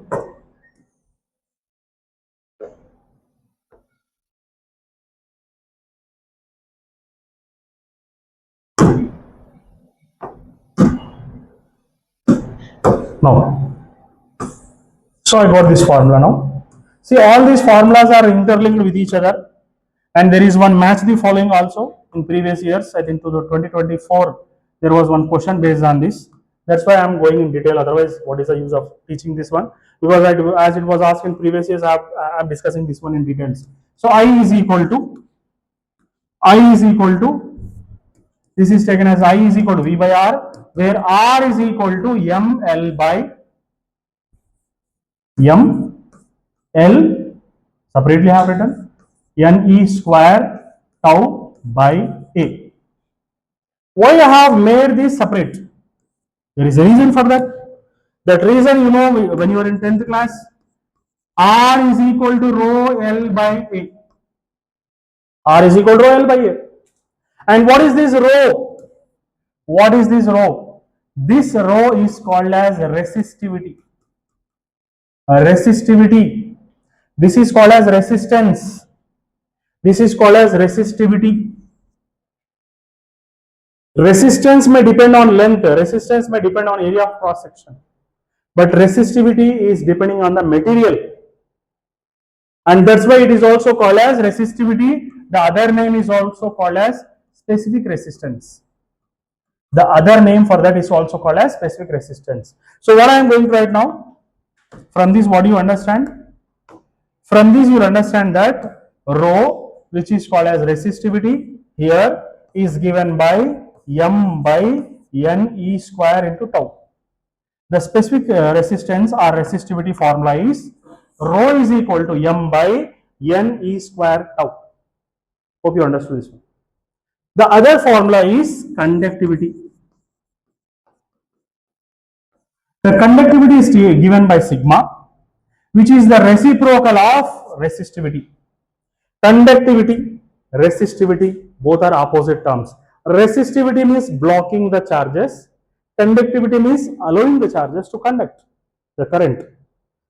Now, so I got this formula now. See, all these formulas are interlinked with each other, and there is one match the following also in previous years. I think to the 2024 there was one question based on this. That's why I am going in detail. Otherwise, what is the use of teaching this one? Because as it was asked in previous years, I am discussing this one in details. So I is equal to this is taken as I is equal to V by R, where R is equal to ML by ML, separately I have written NE square tau by A. Why I have made this separate? There is a reason for that. That reason, you know, when you are in 10th class, R is equal to rho L by A. R is equal to rho L by A. And what is this rho? What is this rho? This rho is called as resistivity. Resistivity. This is called as resistance. This is called as resistivity. Resistance may depend on length, resistance may depend on area of cross section, but resistivity is depending on the material, and that's why it is also called as resistivity. The other name is also called as specific resistance. The other name for that is also called as specific resistance. So what I am going to write now, from this what do you understand? From this you will understand that rho, which is called as resistivity, here is given by m by n e square into tau. The specific resistance or resistivity formula is rho is equal to m by n e square tau. Hope you understood this one. The other formula is conductivity. The conductivity is given by sigma, which is the reciprocal of resistivity. Conductivity, resistivity, both are opposite terms. Resistivity means blocking the charges. Conductivity means allowing the charges to conduct the current.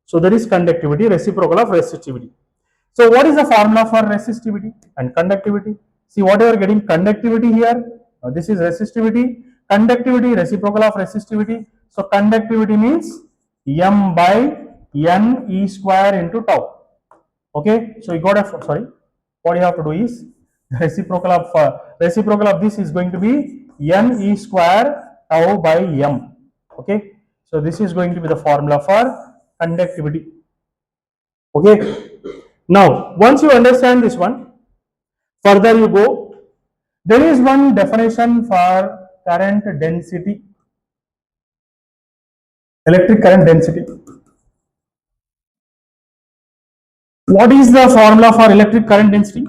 So that is conductivity, reciprocal of resistivity. So what is the formula for resistivity and conductivity? See, what you are getting conductivity here. This is resistivity. Conductivity, reciprocal of resistivity. So conductivity means m by n e square into tau. Okay, so you got a, sorry, what you have to do is reciprocal of this is going to be n e square tau by m. Okay, so this is going to be the formula for conductivity. Okay, now once you understand this one, further you go, there is one definition for current density, electric current density. What is the formula for electric current density?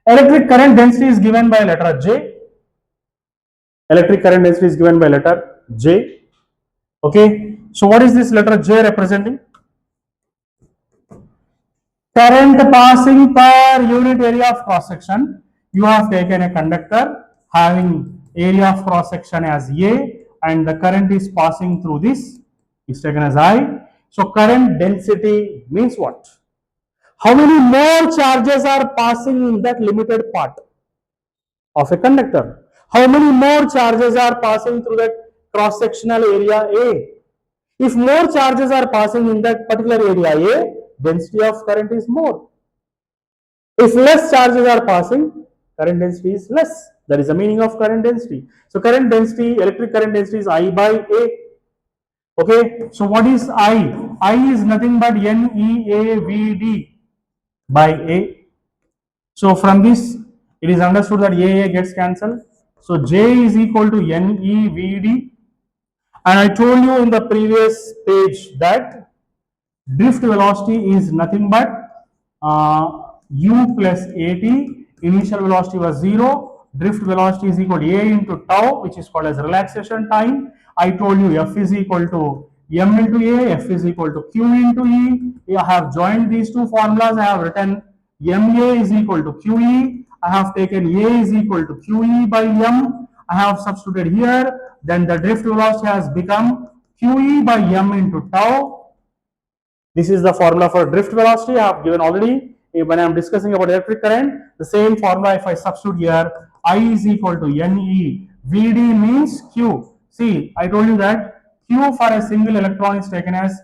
Electric current density is given by letter J. Electric current density is given by letter J. Okay, so what is this letter J representing? Current passing per unit area of cross section. You have taken a conductor having area of cross section as A, and the current is passing through this is taken as I. So current density means what? How many more charges are passing in that limited part of a conductor? How many more charges are passing through that cross sectional area A? If more charges are passing in that particular area A, density of current is more. If less charges are passing, current density is less. That is the meaning of current density. So current density, electric current density is I by A. Okay, so what is I? I is nothing but NEAVD by A. So from this, it is understood that A gets cancelled. So J is equal to NEVD. And I told you in the previous page that drift velocity is nothing but u plus at. Initial velocity was 0. Drift velocity is equal to a into tau, which is called as relaxation time. I told you f is equal to m into a, f is equal to q into e. I have joined these two formulas. I have written ma is equal to qe. I have taken a is equal to qe by m. I have substituted here. Then the drift velocity has become qe by m into tau. This is the formula for drift velocity. I have given already when I am discussing about electric current. The same formula, if I substitute here, I is equal to NE. VD means Q. See, I told you that Q for a single electron is taken as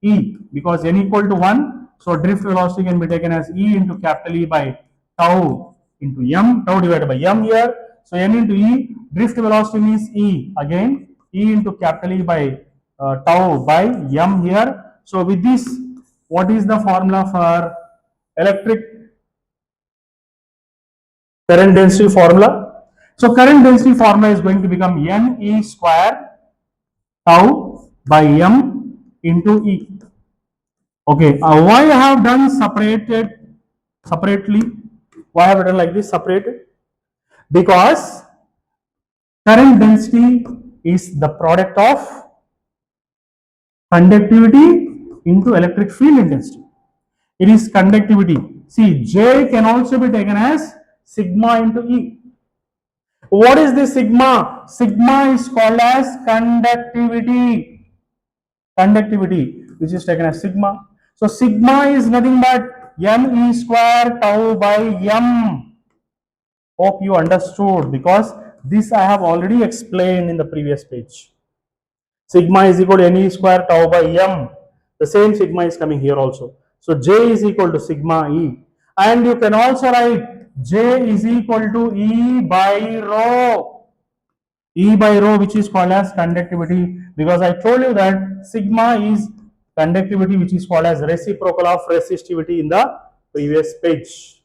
E because N equal to 1. So drift velocity can be taken as E into capital E by tau into M, tau divided by M here. So N into E, drift velocity means E again, E into capital E by tau by M here. So with this, what is the formula for electric current density formula? So current density formula is going to become NE square tau by M into E. Okay, why I have done separately? Why I have done like this separated? Because current density is the product of conductivity into electric field intensity. It is conductivity. See, J can also be taken as sigma into E. What is this sigma? Sigma is called as conductivity. Conductivity, which is taken as sigma. So sigma is nothing but me square tau by m. Hope you understood, because this I have already explained in the previous page. Sigma is equal to NE square tau by M. The same sigma is coming here also. So J is equal to sigma E. And you can also write J is equal to E by rho. E by rho, which is called as conductivity, because I told you that sigma is conductivity, which is called as reciprocal of resistivity in the previous page.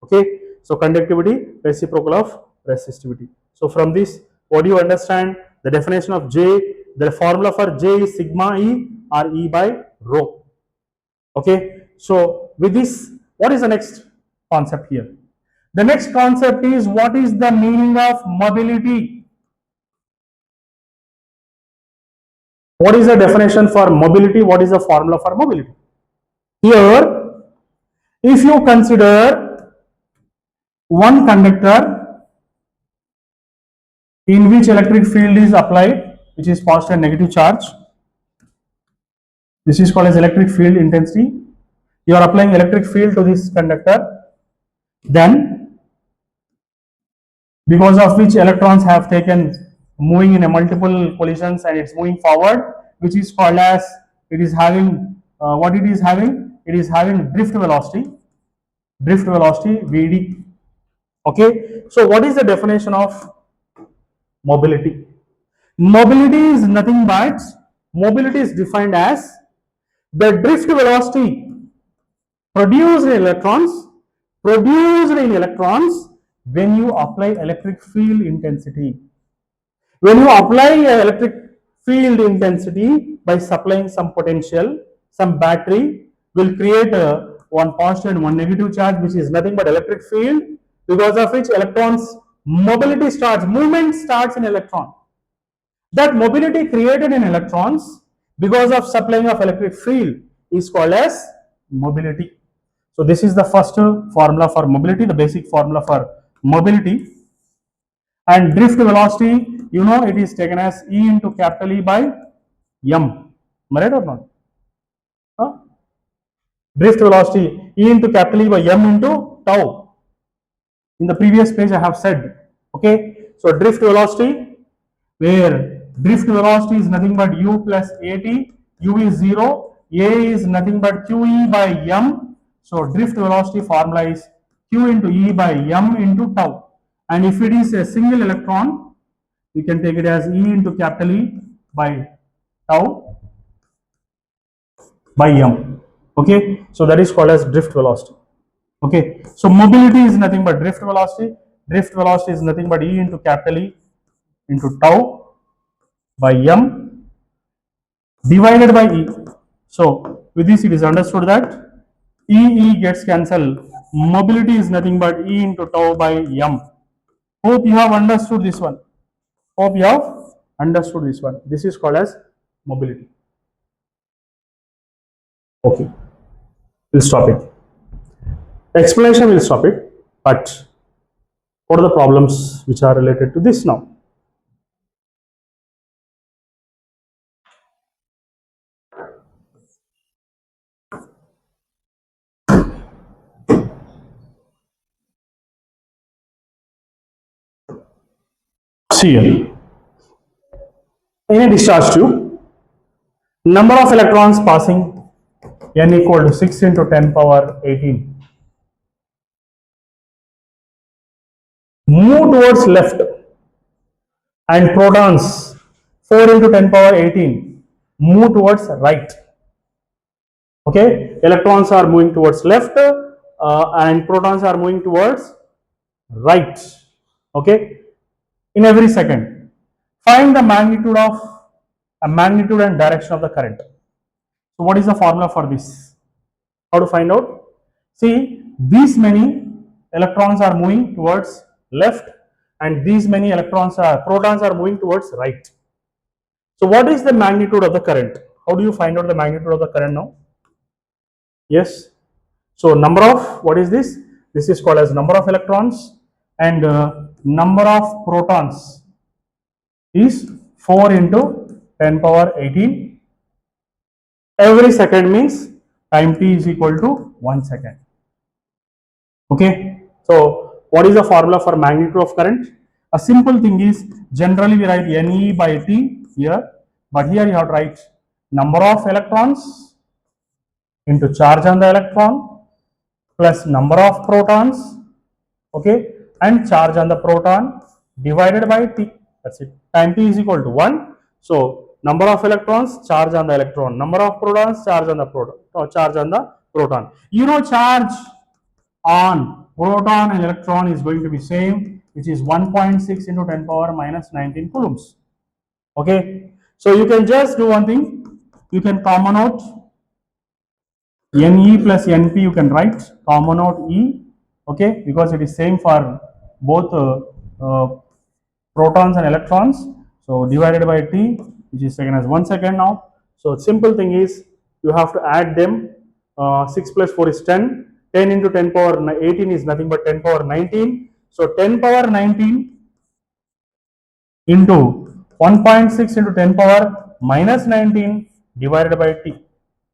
Okay, so conductivity, reciprocal of resistivity. So from this, what do you understand? The definition of J, the formula for J is sigma E or E by rho. Okay, so with this, what is the next concept here? The next concept is, what is the meaning of mobility? What is the definition for mobility? What is the formula for mobility? Here, if you consider one conductor in which electric field is applied, which is positive and negative charge, this is called as electric field intensity. You are applying electric field to this conductor, then because of which electrons have taken moving in a multiple collisions and it's moving forward, which is called as, it is having what it is having? It is having drift velocity Vd. Okay, so what is the definition of mobility? Mobility is nothing but, mobility is defined as the drift velocity produced in electrons when you apply electric field intensity. When you apply electric field intensity by supplying some potential, some battery will create one positive and one negative charge, which is nothing but electric field, because of which electrons mobility starts, movement starts in electron. That mobility created in electrons because of supplying of electric field is called as mobility. So this is the first formula for mobility, the basic formula for mobility. And drift velocity, you know, it is taken as E into capital E by M. Am I right or not? Huh? Drift velocity E into capital E by M into tau. In the previous page I have said. Okay, so drift velocity, where drift velocity is nothing but U plus AT, U is 0, A is nothing but QE by M. So drift velocity formula is Q into E by M into tau. And if it is a single electron, you can take it as E into capital E by tau by M. Okay, so that is called as drift velocity. Okay, so mobility is nothing but drift velocity. Drift velocity is nothing but E into capital E into tau by M divided by E. So with this it is understood that E gets cancelled. Mobility is nothing but E into tau by M. Hope you have understood this one. Hope you have understood this one. This is called as mobility. Okay, we'll stop it. Explanation will stop it, but what are the problems which are related to this now? See here. In a discharge tube, number of electrons passing n equal to 6 into 10 power 18. Move towards left, and protons 4 into 10 power 18 move towards right. Okay, electrons are moving towards left and protons are moving towards right. Okay, in every second. Find the magnitude and direction of the current. So what is the formula for this? How to find out? See, these many electrons are moving towards left and these many protons are moving towards right. So what is the magnitude of the current? How do you find out the magnitude of the current now? Yes. So number of, what is this? This is called as number of electrons, and number of protons is 4 into 10 power 18. Every second means time t is equal to 1 second. Okay. So what is the formula for magnitude of current? A simple thing is generally we write Ne by T here, but here you have to write number of electrons into charge on the electron plus number of protons, okay, and charge on the proton divided by T. That's it. Time T is equal to 1. So number of electrons, charge on the electron, number of protons, charge on the proton, charge on the proton. You know, charge on proton and electron is going to be same, which is 1.6 into 10 power minus 19 coulombs. Okay, so you can just do one thing, you can common out Ne plus Np, you can write common out E, okay, because it is same for both protons and electrons. So divided by T, which is taken as 1 second now. So simple thing is you have to add them. 6 plus 4 is 10. 10 into 10 power 18 is nothing but 10 power 19. So 10 power 19 into 1.6 into 10 power minus 19 divided by T.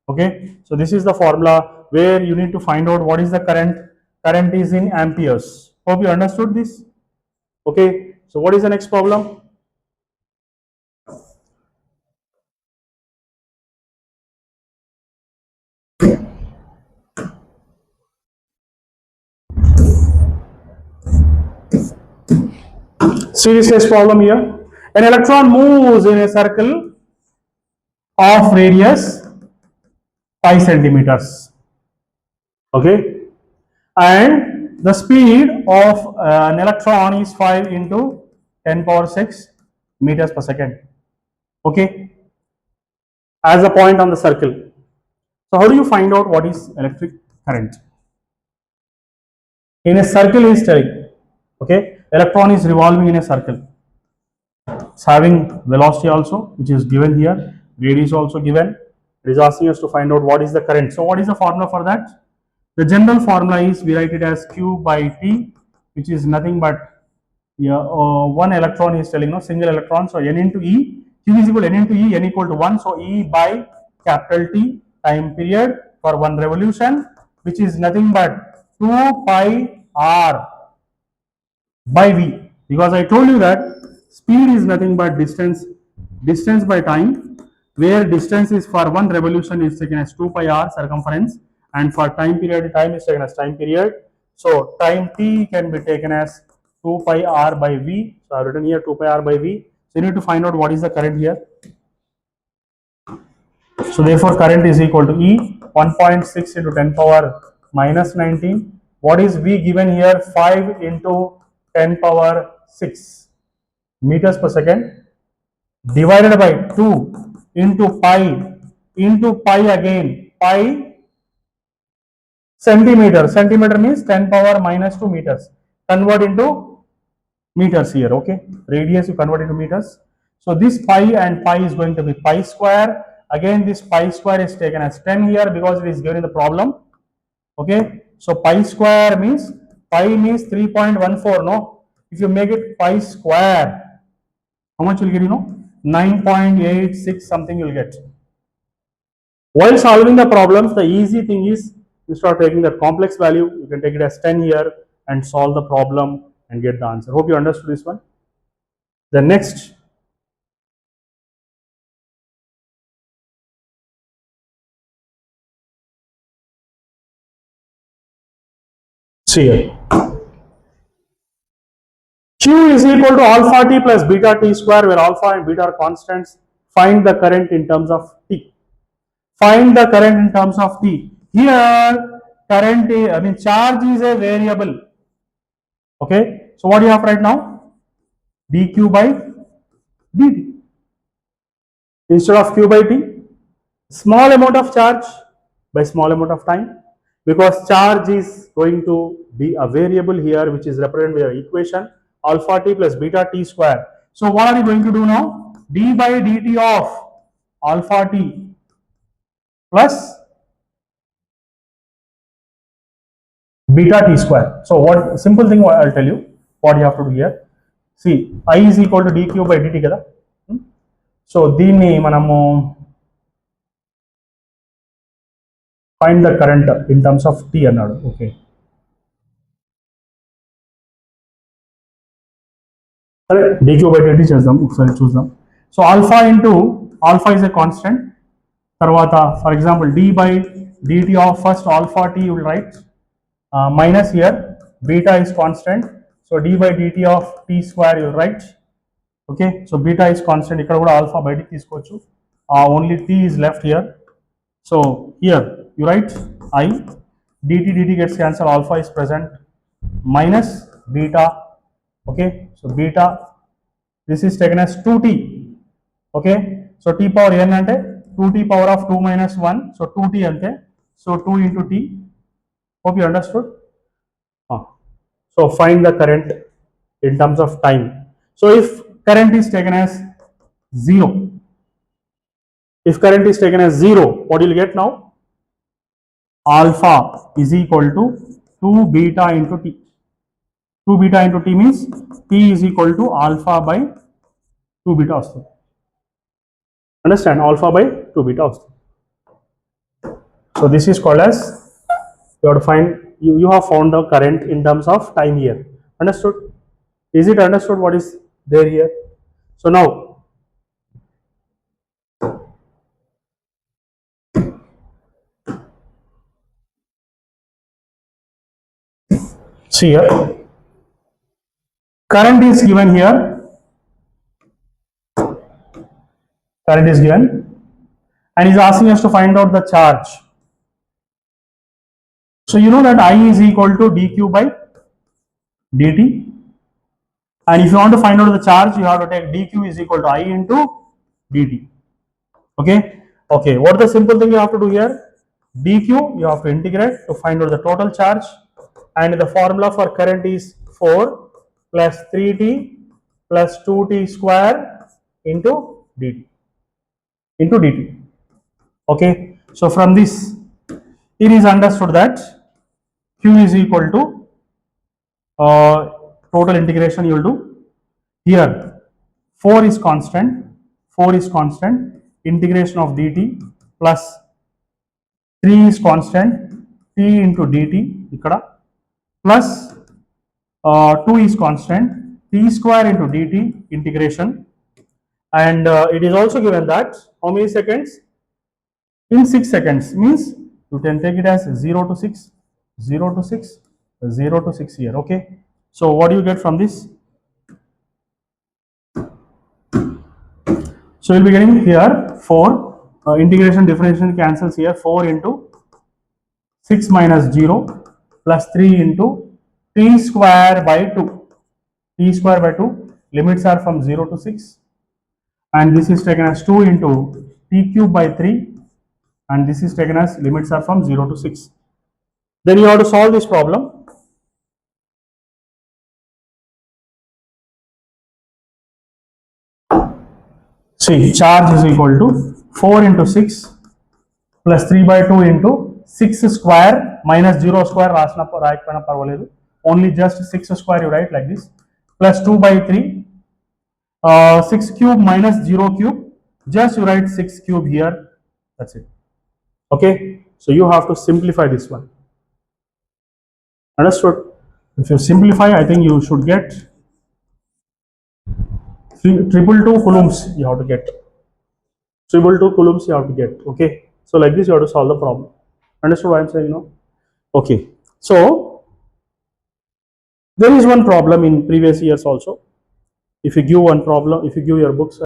Okay, so this is the formula where you need to find out what is the current. Current is in amperes. Hope you understood this. Okay, so what is the next problem? See this next problem here. An electron moves in a circle of radius 5 centimeters. Okay, and the speed of an electron is 5 into 10 power 6 meters per second. Okay, as a point on the circle. So how do you find out what is electric current? In a circle is telling, okay, electron is revolving in a circle. It's having velocity also, which is given here. Radius also given. It is asking us to find out what is the current. So what is the formula for that? The general formula is we write it as Q by T, which is nothing but, yeah, one electron is telling, no, single electron. So N into E, Q is equal to N into E, N equal to 1. So E by capital T, time period for one revolution, which is nothing but 2 pi R by V, because I told you that speed is nothing but distance by time, where distance is for one revolution is taken as 2 pi R circumference, and for time period time is taken as time period. So time T can be taken as 2 pi R by V. So I have written here 2 pi R by V. So you need to find out what is the current here. So therefore current is equal to E 1.6 into 10 power minus 19. What is V given here? 5 into 10 power 6 meters per second divided by 2 into pi again, pi centimeter. Centimeter means 10 power minus 2 meters. Convert into meters here, okay. Radius you convert into meters. So this pi and pi is going to be pi square. Again this pi square is taken as 10 here because it is given in the problem, okay. So pi square means, pi means 3.14, no. If you make it pi square, how much will get, you know, 9.86 something you'll get. While solving the problems, the easy thing is, instead of taking that complex value, you can take it as 10 here and solve the problem and get the answer. Hope you understood this one. The next, see here. Q is equal to alpha t plus beta t square, where alpha and beta are constants. Find the current in terms of t. Find the current in terms of t. Here, current is, I mean, charge is a variable. Okay. So what do you have right now? dq by dt. Instead of q by t, small amount of charge by small amount of time, because charge is going to be a variable here, which is represented by the equation alpha t plus beta t square. So what are we going to do now? D by dt of alpha t plus beta t square. So what simple thing I'll tell you what you have to do here. See, I is equal to dq by dt kada. So దీన్ని మనము find the current in terms of t అన్నాడు. Okay. సరే dq by dt చేద్దాం ఒకసారి చూద్దాం. So alpha into alpha is a constant. తర్వాత for example d by dt of first alpha t you will write minus here beta is constant, so d by dt of t square you will write. Okay, so beta is constant, ఇక్కడ కూడా alpha బయటికి తీసుకోవచ్చు, only t is left here. So here you write I, dt gets cancelled, alpha is present, minus beta. Okay, so beta, this is taken as 2t. Okay, so t power n ante 2t power of 2 minus 1, so 2t ante, so 2 into t. Hope you understood. So find the current in terms of time. So if current is taken as 0, if current is taken as 0, what you will get now? Alpha is equal to 2 beta into t. 2 beta into t means t is equal to alpha by 2 beta also. Understand? Alpha by 2 beta also. So this is called as, you have to find, you have found the current in terms of time here. Understood? Is it understood what is there here? So now see here, current is given here, current is given, and is asking us to find out the charge. So you know that I is equal to dq by dt, and if you want to find out the charge, you have to take dq is equal to I into dt. Okay, okay, what is the simple thing you have to do here? dq you have to integrate to find out the total charge, and the formula for current is 4 plus 3t plus 2t square into dt, into dt. Okay, so from this it is understood that q is equal to total integration you will do here, 4 is constant, 4 is constant, integration of dt plus 3 is constant, t into dt ikkada, plus 2 is constant, t square into dt integration, and it is also given that how many seconds? In 6 seconds, means you can take it as 0 to 6, 0 to 6, 0 to 6 here. Okay, so what do you get from this? So you'll be getting here 4, integration differentiation cancels here, 4 into 6 minus 0 plus 3 into t square by 2, t square by 2, limits are from 0 to 6, and this is taken as 2 into t cube by 3, and this is taken as limits are from 0 to 6. Then you have to solve this problem. See, charge is equal to 4 into 6 plus 3 by 2 into 6 square minus 0 square, రాయకపోయినా పర్వాలేదు, only just 6 square you write like this, plus 2 by 3, 6 cube minus 0 cube, just you write 6 cube here, that's it. Okay, so you have to simplify this one. Understood? If you simplify, I think you should get 222 coulombs you have to get. 222 coulombs you have to get. Okay, so like this you have to solve the problem. Understood what I'm saying now? Okay, so there is one problem in previous years also. If you give one problem, if you give your books